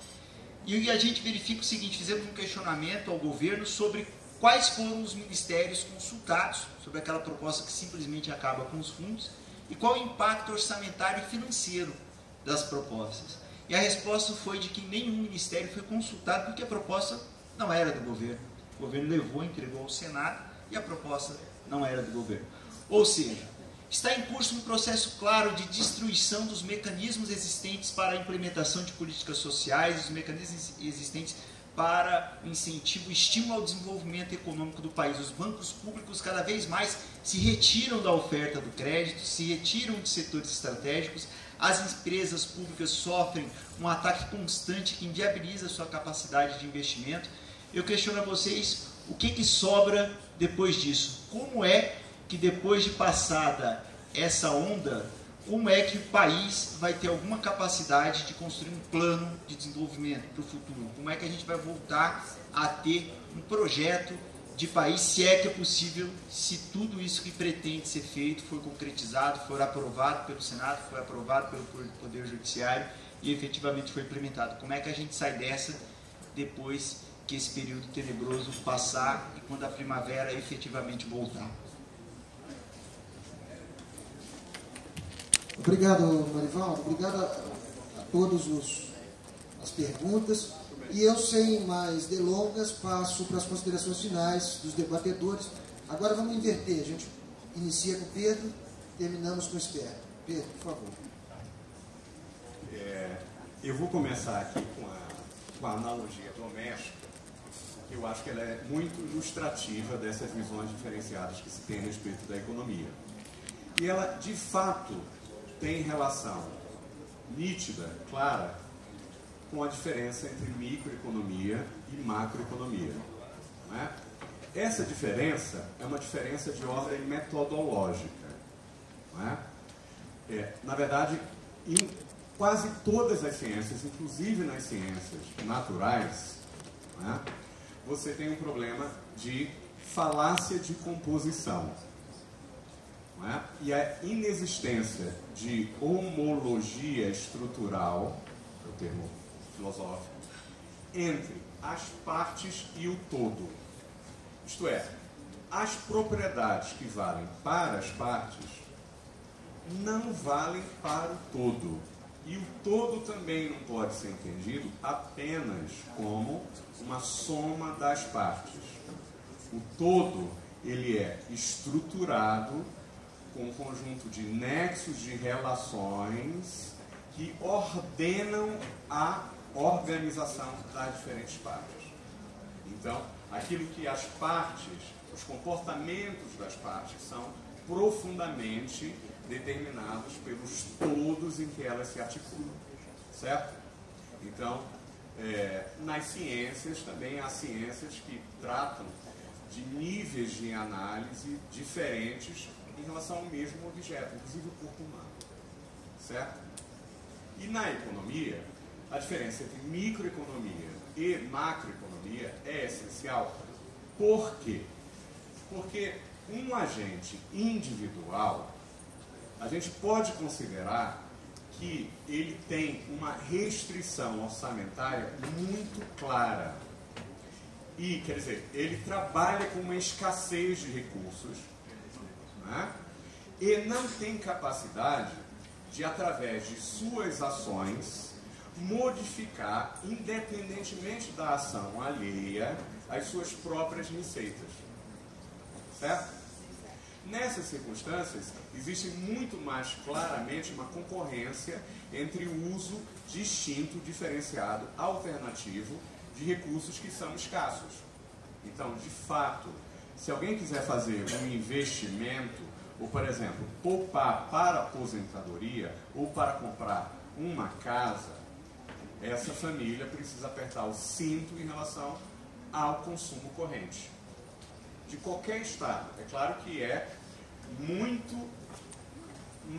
e a gente verifica o seguinte, fizemos um questionamento ao governo sobre quais foram os ministérios consultados sobre aquela proposta que simplesmente acaba com os fundos e qual o impacto orçamentário e financeiro das propostas. E a resposta foi de que nenhum ministério foi consultado porque a proposta não era do governo. O governo levou, entregou ao Senado e a proposta não era do governo. Ou seja, está em curso um processo claro de destruição dos mecanismos existentes para a implementação de políticas sociais, os mecanismos existentes para o incentivo e estímulo ao desenvolvimento econômico do país. Os bancos públicos cada vez mais se retiram da oferta do crédito, se retiram de setores estratégicos, as empresas públicas sofrem um ataque constante que inviabiliza a sua capacidade de investimento. Eu questiono a vocês o que sobra depois disso. Como é que depois de passada essa onda, como é que o país vai ter alguma capacidade de construir um plano de desenvolvimento para o futuro? Como é que a gente vai voltar a ter um projeto de país, se é que é possível, se tudo isso que pretende ser feito for concretizado, for aprovado pelo Senado, for aprovado pelo Poder Judiciário e efetivamente for implementado? Como é que a gente sai dessa depois que esse período tenebroso passar e quando a primavera efetivamente voltar? Obrigado, Marivaldo. Obrigado a todas as perguntas. E eu, sem mais delongas, passo para as considerações finais dos debatedores. Agora vamos inverter. A gente inicia com o Pedro, terminamos com o Esther. Pedro, por favor. Eu vou começar aqui com a analogia doméstica, que eu acho que ela é muito ilustrativa dessas visões diferenciadas que se tem a respeito da economia. E ela, de fato, tem relação nítida, clara, com a diferença entre microeconomia e macroeconomia. Não é? Essa diferença é uma diferença de ordem metodológica. Não é? Na verdade, em quase todas as ciências, inclusive nas ciências naturais, não é? Você tem um problema de falácia de composição. Não é? E a inexistência de homologia estrutural, é o termo filosófico, entre as partes e o todo. Isto é, as propriedades que valem para as partes não valem para o todo. E o todo também não pode ser entendido apenas como uma soma das partes. O todo, ele é estruturado com um conjunto de nexos de relações que ordenam a organização das diferentes partes. Então, aquilo que as partes, os comportamentos das partes são profundamente determinados pelos todos em que elas se articulam, certo? Então, nas ciências também há ciências que tratam de níveis de análise diferentes em relação ao mesmo objeto, inclusive o corpo humano, certo? E na economia, a diferença entre microeconomia e macroeconomia é essencial. Por quê? Porque um agente individual, a gente pode considerar que ele tem uma restrição orçamentária muito clara. E, quer dizer, ele trabalha com uma escassez de recursos, né? E não tem capacidade de, através de suas ações, modificar, independentemente da ação alheia, as suas próprias receitas. Certo? Nessas circunstâncias, existe muito mais claramente uma concorrência entre o uso distinto, diferenciado, alternativo de recursos que são escassos. Então, de fato, se alguém quiser fazer um investimento, ou, por exemplo, poupar para aposentadoria ou para comprar uma casa, essa família precisa apertar o cinto em relação ao consumo corrente. De qualquer estado. É claro que é muito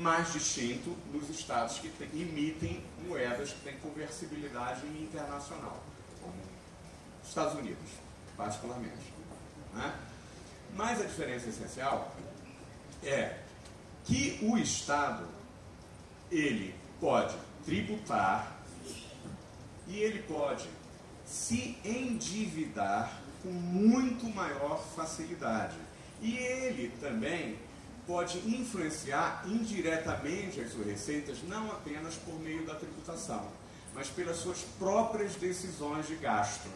mais distinto nos estados que emitem moedas que têm conversibilidade internacional, como os Estados Unidos, particularmente. Né? Mas a diferença essencial é que o Estado, ele pode tributar e ele pode se endividar com muito maior facilidade. E ele também pode influenciar indiretamente as suas receitas, não apenas por meio da tributação, mas pelas suas próprias decisões de gasto.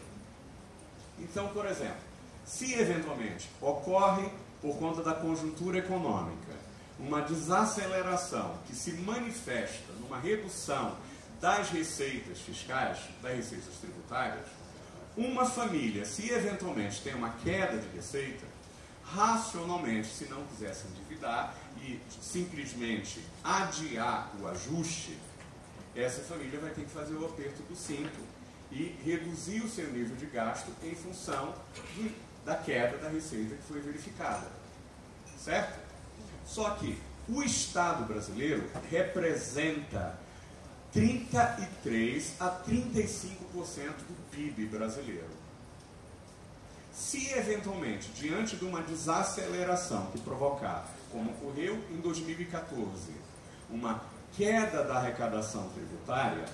Então, por exemplo, se eventualmente ocorre, por conta da conjuntura econômica, uma desaceleração que se manifesta numa redução das receitas fiscais, das receitas tributárias, uma família, se eventualmente tem uma queda de receita, racionalmente, se não quiser se endividar e simplesmente adiar o ajuste, essa família vai ter que fazer o aperto do cinto e reduzir o seu nível de gasto em função da queda da receita que foi verificada. Certo? Só que o Estado brasileiro representa 33% a 35% do PIB brasileiro. Se eventualmente, diante de uma desaceleração que provocar, como ocorreu em 2014, uma queda da arrecadação tributária,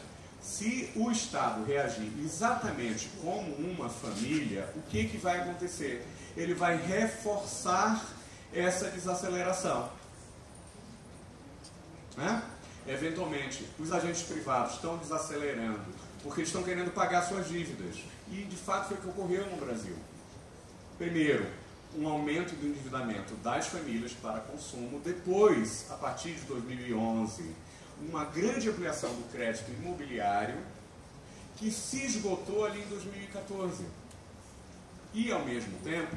se o Estado reagir exatamente como uma família, o que vai acontecer? Ele vai reforçar essa desaceleração. Né? Eventualmente, os agentes privados estão desacelerando porque eles estão querendo pagar suas dívidas. E, de fato, foi o que ocorreu no Brasil. Primeiro, um aumento do endividamento das famílias para consumo. Depois, a partir de 2011, uma grande ampliação do crédito imobiliário que se esgotou ali em 2014. E, ao mesmo tempo,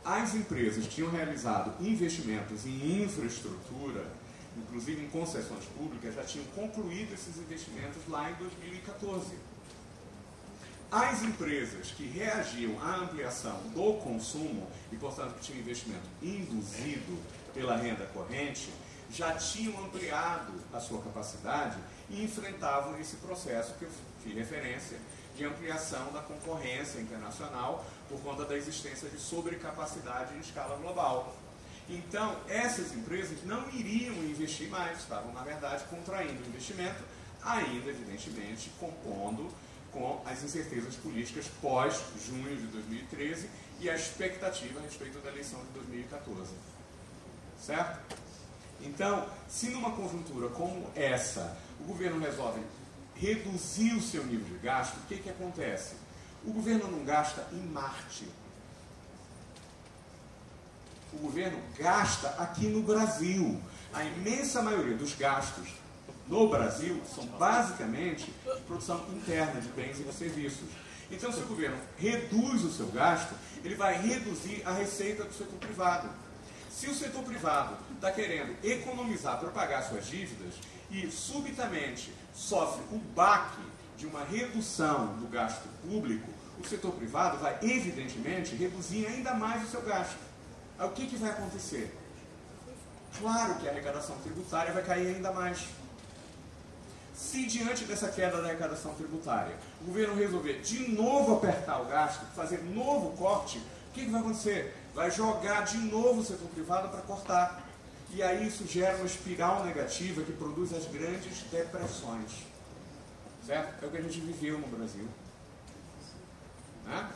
as empresas tinham realizado investimentos em infraestrutura, inclusive em concessões públicas, já tinham concluído esses investimentos lá em 2014. As empresas que reagiam à ampliação do consumo e, portanto, que tinham investimento induzido pela renda corrente, já tinham ampliado a sua capacidade e enfrentavam esse processo que eu fiz referência de ampliação da concorrência internacional por conta da existência de sobrecapacidade em escala global. Então, essas empresas não iriam investir mais, estavam, na verdade, contraindo o investimento, ainda, evidentemente, compondo com as incertezas políticas pós-junho de 2013 e a expectativa a respeito da eleição de 2014. Certo? Então, se numa conjuntura como essa, o governo resolve reduzir o seu nível de gasto, o que acontece? O governo não gasta em Marte. O governo gasta aqui no Brasil. A imensa maioria dos gastos no Brasil são basicamente de produção interna de bens e de serviços. Então, se o governo reduz o seu gasto, ele vai reduzir a receita do setor privado. Se o setor privado está querendo economizar para pagar suas dívidas e subitamente sofre o baque de uma redução do gasto público, o setor privado vai, evidentemente, reduzir ainda mais o seu gasto. Aí, o que vai acontecer? Claro que a arrecadação tributária vai cair ainda mais. Se diante dessa queda da arrecadação tributária, o governo resolver de novo apertar o gasto, fazer novo corte, o que vai acontecer? Vai jogar de novo o setor privado para cortar. E aí isso gera uma espiral negativa que produz as grandes depressões. Certo? É o que a gente viveu no Brasil. Né?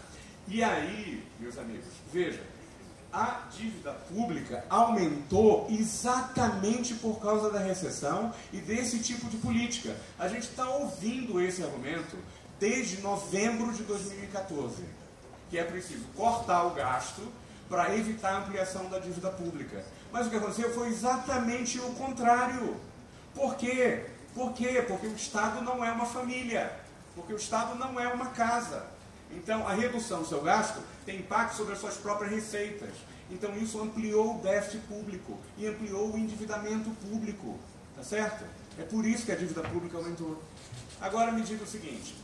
E aí, meus amigos, veja, a dívida pública aumentou exatamente por causa da recessão e desse tipo de política. A gente está ouvindo esse argumento desde novembro de 2014, que é preciso cortar o gasto para evitar a ampliação da dívida pública. Mas o que aconteceu foi exatamente o contrário. Por quê? Por quê? Porque o Estado não é uma família, porque o Estado não é uma casa. Então, a redução do seu gasto tem impacto sobre as suas próprias receitas. Então, isso ampliou o déficit público e ampliou o endividamento público. Tá certo? É por isso que a dívida pública aumentou. Agora, me diga o seguinte,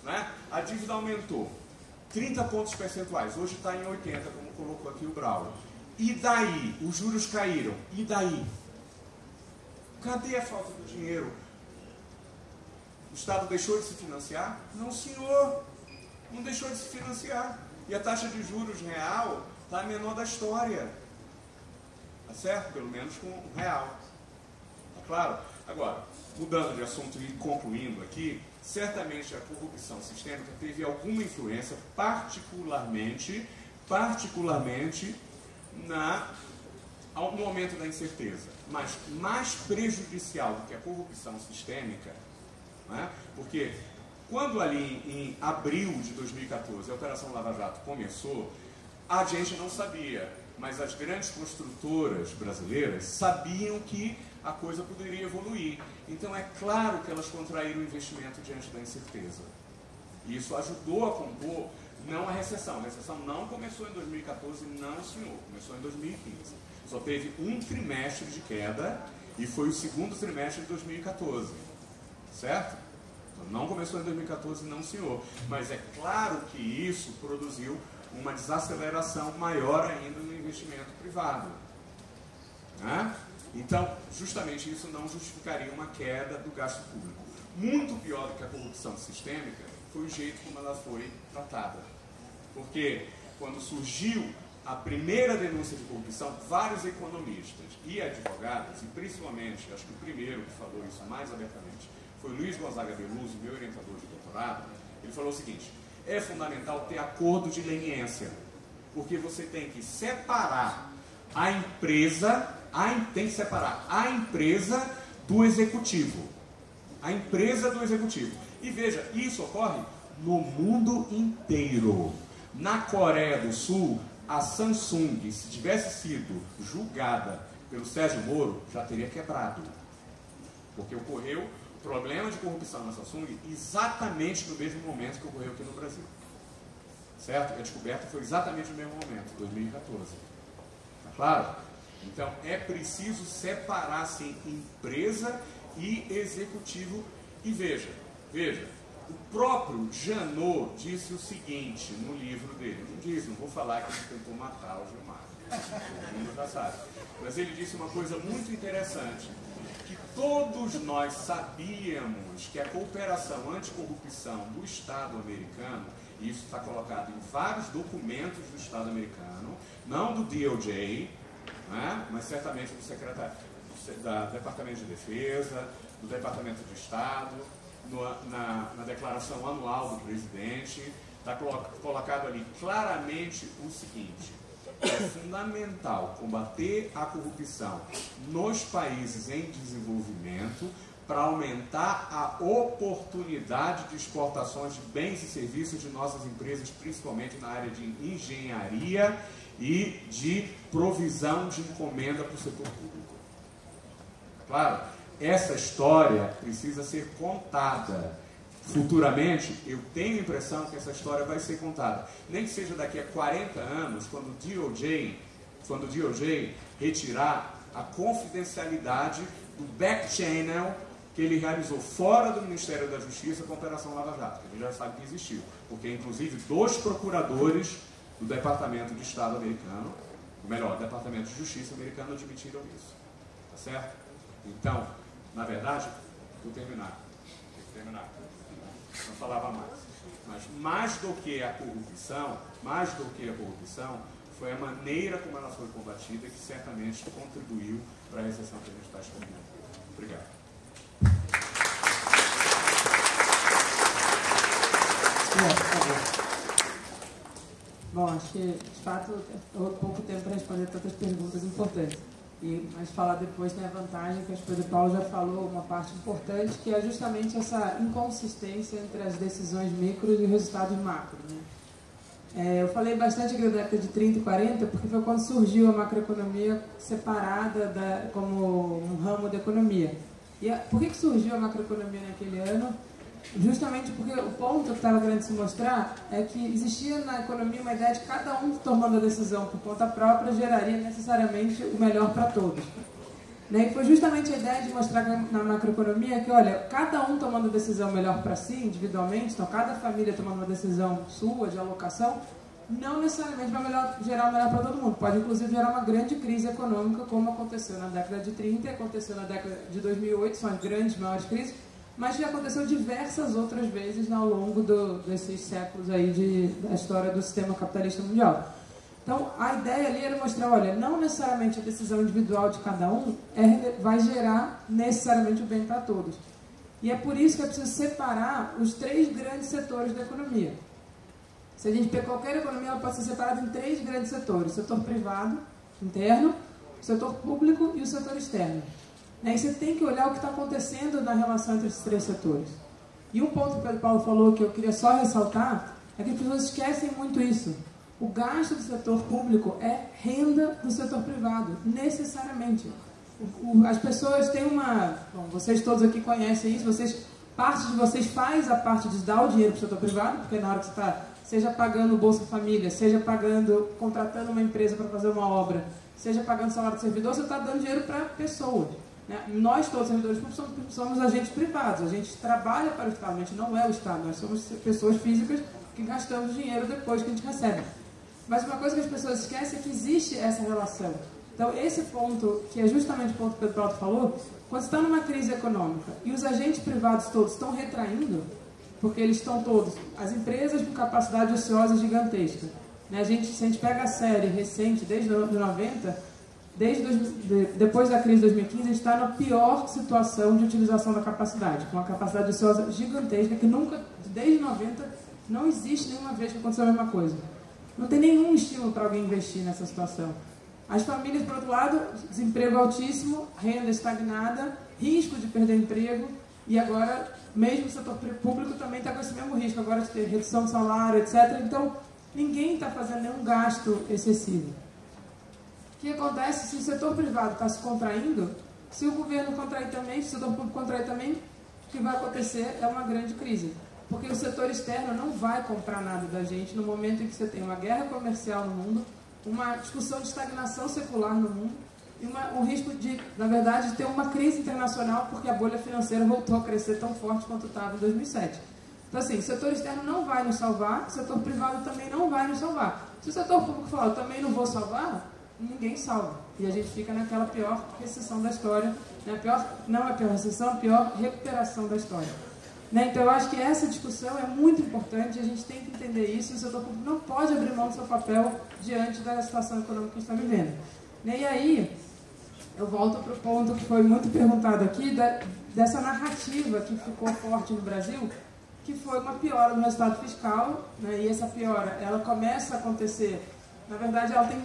né? A dívida aumentou 30 pontos percentuais, hoje está em 80, como colocou aqui o Braulio. E daí? Os juros caíram. E daí? Cadê a falta do dinheiro? O Estado deixou de se financiar? Não, senhor. Não deixou de se financiar. E a taxa de juros real está a menor da história. Tá certo? Pelo menos com o real. Tá claro? Agora, mudando de assunto e concluindo aqui, certamente a corrupção sistêmica teve alguma influência, particularmente no aumento da incerteza. Mas mais prejudicial do que a corrupção sistêmica, né? Porque quando ali em abril de 2014 a Operação Lava Jato começou, a gente não sabia, mas as grandes construtoras brasileiras sabiam que a coisa poderia evoluir. Então é claro que elas contraíram o investimento diante da incerteza. E isso ajudou a compor, não a recessão. A recessão não começou em 2014, não, senhor. Começou em 2015. Só teve um trimestre de queda e foi o segundo trimestre de 2014. Certo? Então, não começou em 2014, não, senhor. Mas é claro que isso produziu uma desaceleração maior ainda no investimento privado. Né? Então, justamente isso não justificaria uma queda do gasto público. Muito pior do que a corrupção sistêmica foi o jeito como ela foi tratada. Porque quando surgiu a primeira denúncia de corrupção, vários economistas e advogados, e principalmente, acho que o primeiro que falou isso mais abertamente, foi Luiz Gonzaga Beluso, meu orientador de doutorado. Ele falou o seguinte: é fundamental ter acordo de leniência, porque você tem que separar a empresa, tem que separar a empresa do executivo. A empresa do executivo. E veja, isso ocorre no mundo inteiro. Na Coreia do Sul, a Samsung, se tivesse sido julgada pelo Sérgio Moro, já teria quebrado. Porque ocorreu o problema de corrupção na Samsung exatamente no mesmo momento que ocorreu aqui no Brasil. Certo? E a descoberta foi exatamente no mesmo momento, 2014. Tá claro? Então, é preciso separar, assim, empresa e executivo. E veja, o próprio Janot disse o seguinte no livro dele. Não disse, não vou falar que ele tentou matar o Gilmar. Todo mundo já sabe. Mas ele disse uma coisa muito interessante, que todos nós sabíamos que a cooperação anticorrupção do Estado americano, e isso está colocado em vários documentos do Estado americano, não do DOJ, né, mas certamente do Departamento de Defesa, do Departamento de Estado, na declaração anual do presidente, está colocado ali claramente o seguinte: é fundamental combater a corrupção nos países em desenvolvimento para aumentar a oportunidade de exportações de bens e serviços de nossas empresas, principalmente na área de engenharia e de provisão de encomenda para o setor público. Claro, essa história precisa ser contada. Futuramente, eu tenho a impressão que essa história vai ser contada. Nem que seja daqui a 40 anos, quando o DOJ retirar a confidencialidade do back channel que ele realizou fora do Ministério da Justiça com a Operação Lava Jato, que a gente já sabe que existiu, porque inclusive 2 procuradores do Departamento de Estado americano, ou melhor, Departamento de Justiça americano, admitiram isso. Tá certo? Então, na verdade, vou terminar. Não falava mais. Mas mais do que a corrupção, foi a maneira como ela foi combatida que certamente contribuiu para a recessão que a gente está experimentando. Obrigado. Bom, acho que, de fato, eu tenho pouco tempo para responder tantas perguntas importantes. Mas falar depois tem a vantagem que a esposa do Paulo já falou, uma parte importante, que é justamente essa inconsistência entre as decisões micros e resultados macro. Né? Eu falei bastante aqui da década de 30 e 40, porque foi quando surgiu a macroeconomia separada como um ramo da economia. E por que surgiu a macroeconomia naquele ano? Justamente porque o ponto que estava querendo se mostrar é que existia na economia uma ideia de que cada um tomando a decisão por conta própria geraria necessariamente o melhor para todos. E foi justamente a ideia de mostrar na macroeconomia que, olha, cada um tomando a decisão melhor para si, individualmente, então cada família tomando uma decisão sua de alocação, não necessariamente vai gerar o melhor para todo mundo. Pode, inclusive, gerar uma grande crise econômica, como aconteceu na década de 30 e aconteceu na década de 2008, são as grandes, maiores crises, mas já aconteceu diversas outras vezes ao longo desses séculos aí da história do sistema capitalista mundial. Então, a ideia ali era mostrar, olha, não necessariamente a decisão individual de cada um vai gerar necessariamente o bem para todos. E é por isso que é preciso separar os 3 grandes setores da economia. Se a gente pegar qualquer economia, ela pode ser separada em 3 grandes setores: o setor privado, interno, o setor público e o setor externo. E você tem que olhar o que está acontecendo na relação entre esses 3 setores. E um ponto que o Pedro Paulo falou que eu queria só ressaltar é que as pessoas esquecem muito isso. O gasto do setor público é renda do setor privado, necessariamente. As pessoas têm Bom, vocês todos aqui conhecem isso, parte de vocês faz a parte de dar o dinheiro para o setor privado, porque na hora que você está, seja pagando o Bolsa Família, seja contratando uma empresa para fazer uma obra, seja pagando salário de servidor, você está dando dinheiro para pessoas. Nós, todos os servidores públicos, somos agentes privados, a gente trabalha para o Estado, a gente não é o Estado, nós somos pessoas físicas que gastamos dinheiro depois que a gente recebe. Mas uma coisa que as pessoas esquecem é que existe essa relação. Então, esse ponto, que é justamente o ponto que o Pedro Paulo falou, quando você está numa crise econômica e os agentes privados todos estão retraindo, porque eles estão todos, as empresas com capacidade ociosa gigantesca. Se a gente pega a série recente, desde os anos 90, depois da crise de 2015, a gente está na pior situação de utilização da capacidade, com uma capacidade ociosa gigantesca que nunca, desde 90, não existe nenhuma vez que aconteceu a mesma coisa. Não tem nenhum estímulo para alguém investir nessa situação. As famílias, por outro lado, desemprego altíssimo, renda estagnada, risco de perder emprego, e agora, mesmo o setor público também está com esse mesmo risco, agora de ter redução de salário, etc. Então, ninguém está fazendo nenhum gasto excessivo. O que acontece se o setor privado está se contraindo, se o governo contrair também, se o setor público contrair também, que vai acontecer é uma grande crise. Porque o setor externo não vai comprar nada da gente no momento em que você tem uma guerra comercial no mundo, uma discussão de estagnação secular no mundo e um risco de, na verdade, ter uma crise internacional porque a bolha financeira voltou a crescer tão forte quanto estava em 2007. Então, assim, o setor externo não vai nos salvar, o setor privado também não vai nos salvar. Se o setor público falar, eu também não vou salvar, ninguém salva. E a gente fica naquela pior recessão da história, né? Não a pior recessão, a pior recuperação da história. Né? Então, eu acho que essa discussão é muito importante, a gente tem que entender isso, e o setor público não pode abrir mão do seu papel diante da situação econômica que a gente está vivendo. Né? E aí, eu volto para o ponto que foi muito perguntado aqui, dessa narrativa que ficou forte no Brasil, que foi uma piora no resultado fiscal, né? E essa piora, ela começa a acontecer, na verdade, ela tem,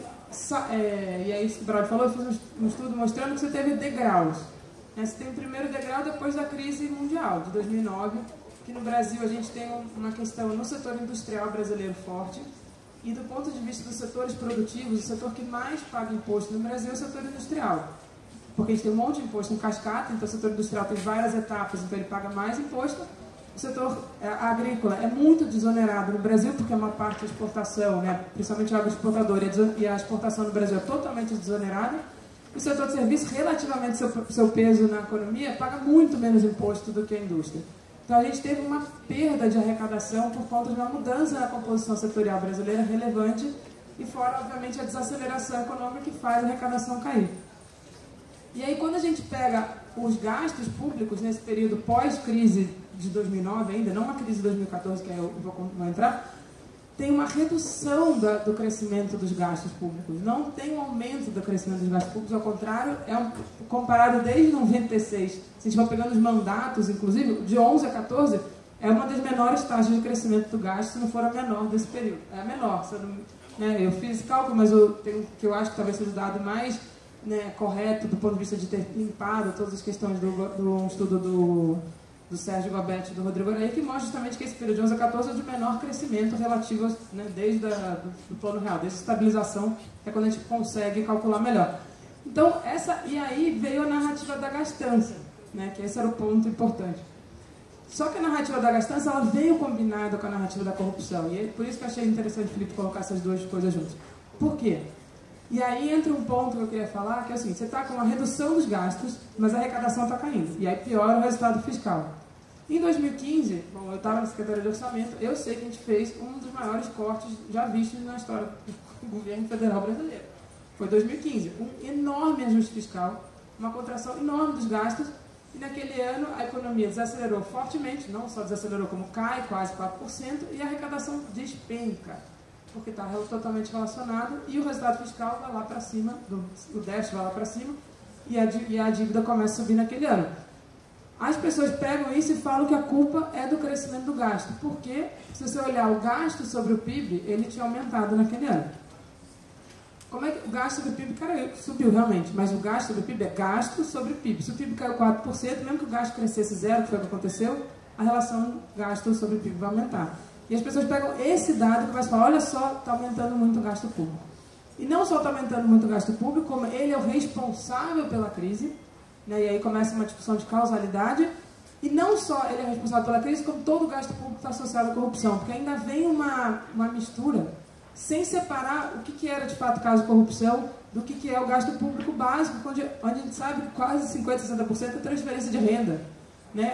e aí o Braulio falou, eu fiz um estudo mostrando que você teve degraus. Né? Você tem o primeiro degrau depois da crise mundial, de 2009, que no Brasil a gente tem uma questão no setor industrial brasileiro forte, e do ponto de vista dos setores produtivos, o setor que mais paga imposto no Brasil é o setor industrial. Porque a gente tem um monte de imposto em cascata, então o setor industrial tem várias etapas, então ele paga mais imposto. O setor agrícola é muito desonerado no Brasil, porque é uma parte da exportação, né? Principalmente a agroexportadora, e a exportação no Brasil é totalmente desonerada. O setor de serviço, relativamente seu peso na economia, paga muito menos imposto do que a indústria. Então a gente teve uma perda de arrecadação por conta de uma mudança na composição setorial brasileira relevante, e fora, obviamente, a desaceleração econômica que faz a arrecadação cair. E aí, quando a gente pega os gastos públicos nesse período pós-crise de 2009 ainda, não a crise de 2014, que eu vou entrar, tem uma redução do crescimento dos gastos públicos. Não tem um aumento do crescimento dos gastos públicos, ao contrário, comparado desde 96, se a gente for pegando os mandatos, inclusive, de 11 a 14, é uma das menores taxas de crescimento do gasto, se não for a menor desse período. É a menor. Eu fiz esse cálculo, mas que eu acho que talvez seja o dado mais correto do ponto de vista de ter limpado todas as questões do estudo do Sérgio Gobetti e do Rodrigo Araí, que mostra justamente que esse período de 11 a 14 é de menor crescimento relativo, desde do plano real, desde a estabilização, é quando a gente consegue calcular melhor. Então, e aí veio a narrativa da gastança, que esse era o ponto importante. Só que a narrativa da gastança, ela veio combinada com a narrativa da corrupção, e é por isso que eu achei interessante o Felipe colocar essas duas coisas juntas. Por quê? E aí entra um ponto que eu queria falar, que é o seguinte, você está com uma redução dos gastos, mas a arrecadação está caindo, e aí piora o resultado fiscal. Em 2015, eu estava na Secretaria de Orçamento, eu sei que a gente fez um dos maiores cortes já vistos na história do governo federal brasileiro. Foi 2015, um enorme ajuste fiscal, uma contração enorme dos gastos, e naquele ano a economia desacelerou fortemente, não só desacelerou como cai, quase 4%, e a arrecadação despenca, porque está totalmente relacionado, e o resultado fiscal vai lá para cima, o déficit vai lá para cima, e a dívida começa a subir naquele ano. As pessoas pegam isso e falam que a culpa é do crescimento do gasto, porque se você olhar o gasto sobre o PIB, ele tinha aumentado naquele ano. Como é que o gasto sobre o PIB subiu realmente, mas o gasto sobre o PIB é gasto sobre o PIB. Se o PIB caiu 4%, mesmo que o gasto crescesse zero, que foi o que aconteceu, a relação gasto sobre o PIB vai aumentar. E as pessoas pegam esse dado e começam a falar, olha só, está aumentando muito o gasto público. E não só está aumentando muito o gasto público, como ele é o responsável pela crise, e aí começa uma discussão de causalidade, e não só ele é responsável pela crise, como todo o gasto público está associado à corrupção, porque ainda vem uma mistura, sem separar o que era de fato caso de corrupção do que é o gasto público básico, onde a gente sabe que quase 50%, 60% é transferência de renda,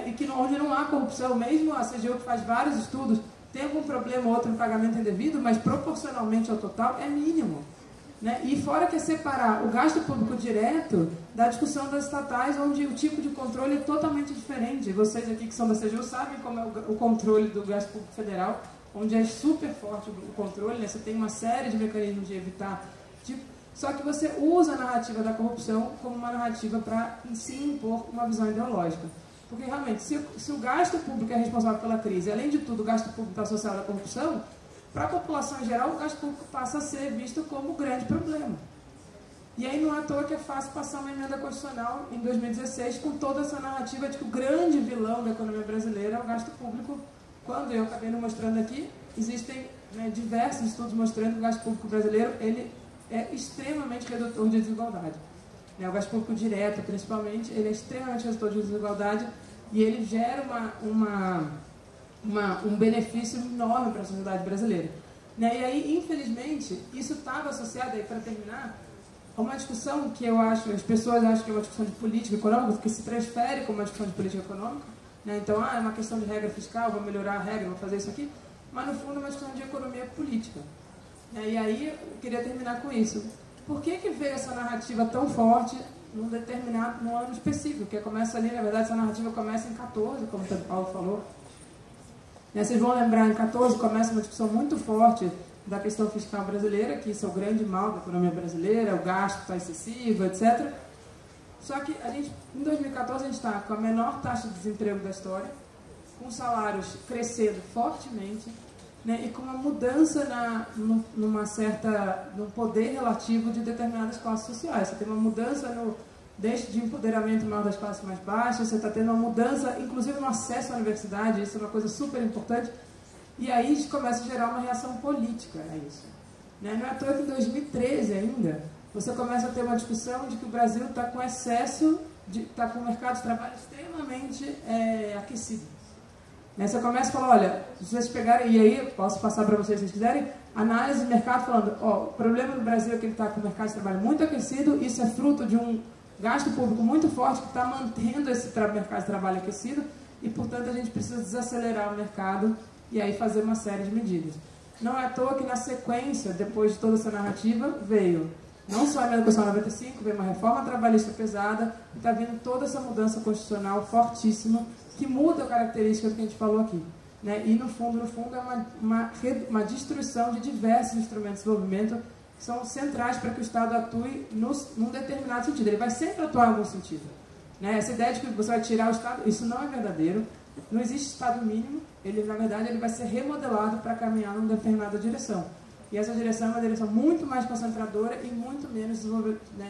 e que onde não há corrupção, mesmo a CGU que faz vários estudos, tem algum problema ou outro em pagamento indevido, mas proporcionalmente ao total é mínimo. E fora que é separar o gasto público direto da discussão das estatais, onde o tipo de controle é totalmente diferente. Vocês aqui que são da CGU sabem como é o controle do gasto público federal, onde é super forte o controle, você tem uma série de mecanismos de evitar. Só que você usa a narrativa da corrupção como uma narrativa para se impor uma visão ideológica. Porque realmente, se o gasto público é responsável pela crise, além de tudo o gasto público está associado à corrupção, para a população em geral, o gasto público passa a ser visto como um grande problema. E aí não é à toa que é fácil passar uma emenda constitucional em 2016 com toda essa narrativa de que o grande vilão da economia brasileira é o gasto público, quando eu acabei não mostrando aqui, existem diversos estudos mostrando que o gasto público brasileiro ele é extremamente redutor de desigualdade. O gasto público direto, principalmente, ele é extremamente redutor de desigualdade, e ele gera um benefício enorme para a sociedade brasileira. Né? E aí, infelizmente, isso estava associado, aí para terminar, a uma discussão que eu acho, as pessoas acham que é uma discussão de política econômica, que se transfere como uma discussão de política econômica. Né? Então, é uma questão de regra fiscal, vou melhorar a regra, vou fazer isso aqui, mas no fundo é uma discussão de economia política. Né? E aí, eu queria terminar com isso. Por que veio essa narrativa tão forte num ano específico? Que começa ali, na verdade, essa narrativa começa em 14, como o Paulo falou. Né? Vocês vão lembrar, em 14 começa uma discussão muito forte da questão fiscal brasileira, que isso é o grande mal da economia brasileira, o gasto está excessivo, etc. Só que em 2014 a gente está com a menor taxa de desemprego da história, com salários crescendo fortemente, né, e com uma mudança no poder relativo de determinadas classes sociais. Você tem uma mudança de empoderamento maior das classes mais baixas, você está tendo uma mudança, inclusive no acesso à universidade, isso é uma coisa super importante. E aí a gente começa a gerar uma reação política a isso. Né? Não é à toa que em 2013 ainda, você começa a ter uma discussão de que o Brasil está com excesso, está com o mercado de trabalho extremamente aquecido. Né? Você começa a falar, olha, se vocês pegarem, e aí posso passar para vocês se vocês quiserem, análise de mercado falando, o problema do Brasil é que ele está com o mercado de trabalho muito aquecido, isso é fruto de um gasto público muito forte que está mantendo esse mercado de trabalho aquecido e, portanto, a gente precisa desacelerar o mercado e aí fazer uma série de medidas. Não é à toa que na sequência, depois de toda essa narrativa, veio não só a emenda constitucional 95, veio uma reforma trabalhista pesada e está vindo toda essa mudança constitucional fortíssima que muda a característica do que a gente falou aqui. Né? E no fundo é uma destruição de diversos instrumentos de desenvolvimento que são centrais para que o Estado atue num determinado sentido. Ele vai sempre atuar em algum sentido. Né? Essa ideia de que você vai tirar o Estado, isso não é verdadeiro. Não existe Estado mínimo, na verdade ele vai ser remodelado para caminhar numa determinada direção. E essa direção é uma direção muito mais concentradora e muito menos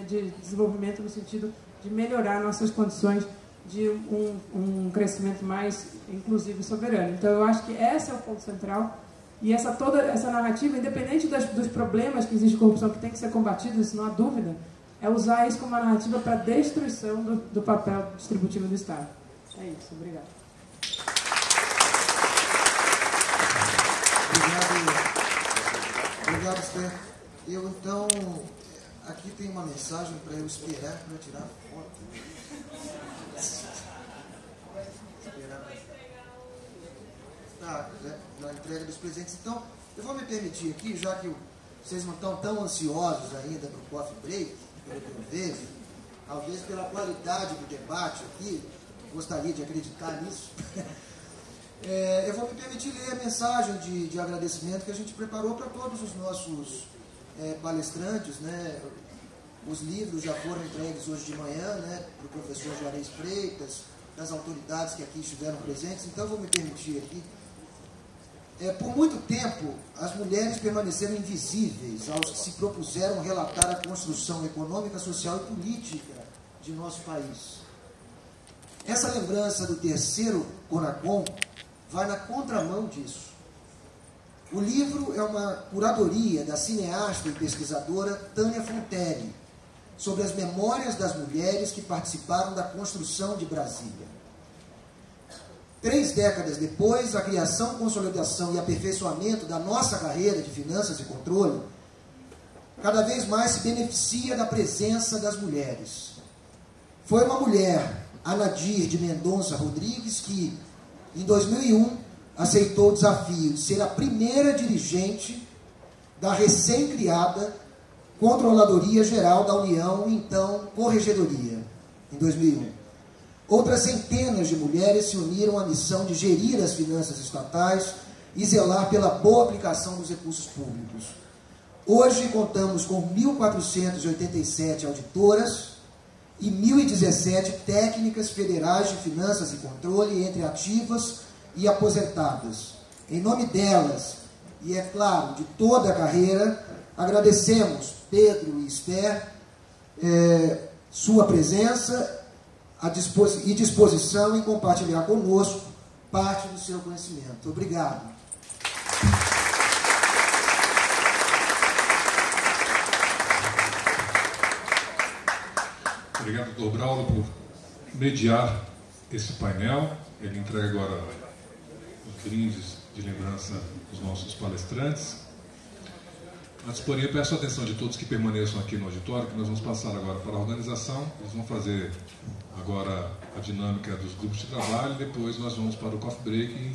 de desenvolvimento no sentido de melhorar nossas condições de um crescimento mais inclusivo e soberano. Então eu acho que esse é o ponto central e toda essa narrativa, independente dos problemas que existe de corrupção que tem que ser combatido, isso não há dúvida, é usar isso como uma narrativa para a destruição do papel distributivo do Estado. É isso, obrigado. Obrigado, Esther. Eu, então, aqui tem uma mensagem para eu esperar para tirar foto. Tá, na entrega dos presentes. Então, eu vou me permitir aqui, já que vocês não estão tão ansiosos ainda para o coffee break, pelo que eu vejo, talvez pela qualidade do debate aqui, gostaria de acreditar nisso. Eu vou me permitir ler a mensagem de agradecimento que a gente preparou para todos os nossos palestrantes, né? Os livros já foram entregues hoje de manhã, né, para o professor Juarez Freitas, das autoridades que aqui estiveram presentes, então eu vou me permitir aqui. Por muito tempo, as mulheres permaneceram invisíveis aos que se propuseram relatar a construção econômica, social e política de nosso país. Essa lembrança do terceiro CONACOM vai na contramão disso. O livro é uma curadoria da cineasta e pesquisadora Tânia Fontelli sobre as memórias das mulheres que participaram da construção de Brasília. 3 décadas depois, a criação, consolidação e aperfeiçoamento da nossa carreira de finanças e controle cada vez mais se beneficia da presença das mulheres. Foi uma mulher, Anadir de Mendonça Rodrigues, que em 2001 aceitou o desafio de ser a primeira dirigente da recém-criada Controladoria Geral da União, então Corregedoria, em 2001. Outras centenas de mulheres se uniram à missão de gerir as finanças estatais e zelar pela boa aplicação dos recursos públicos. Hoje contamos com 1.487 auditoras e 1.017 técnicas federais de finanças e controle entre ativas e aposentadas. Em nome delas, e é claro, de toda a carreira, agradecemos, Pedro e Esther, sua presença e disposição em compartilhar conosco parte do seu conhecimento. Obrigado. Obrigado, doutor Braulio, por mediar esse painel. Ele entrega agora os brindes de lembrança dos nossos palestrantes. Antes, porém, eu peço a atenção de todos que permaneçam aqui no auditório, que nós vamos passar agora para a organização. Eles vão fazer agora a dinâmica dos grupos de trabalho, depois nós vamos para o coffee break e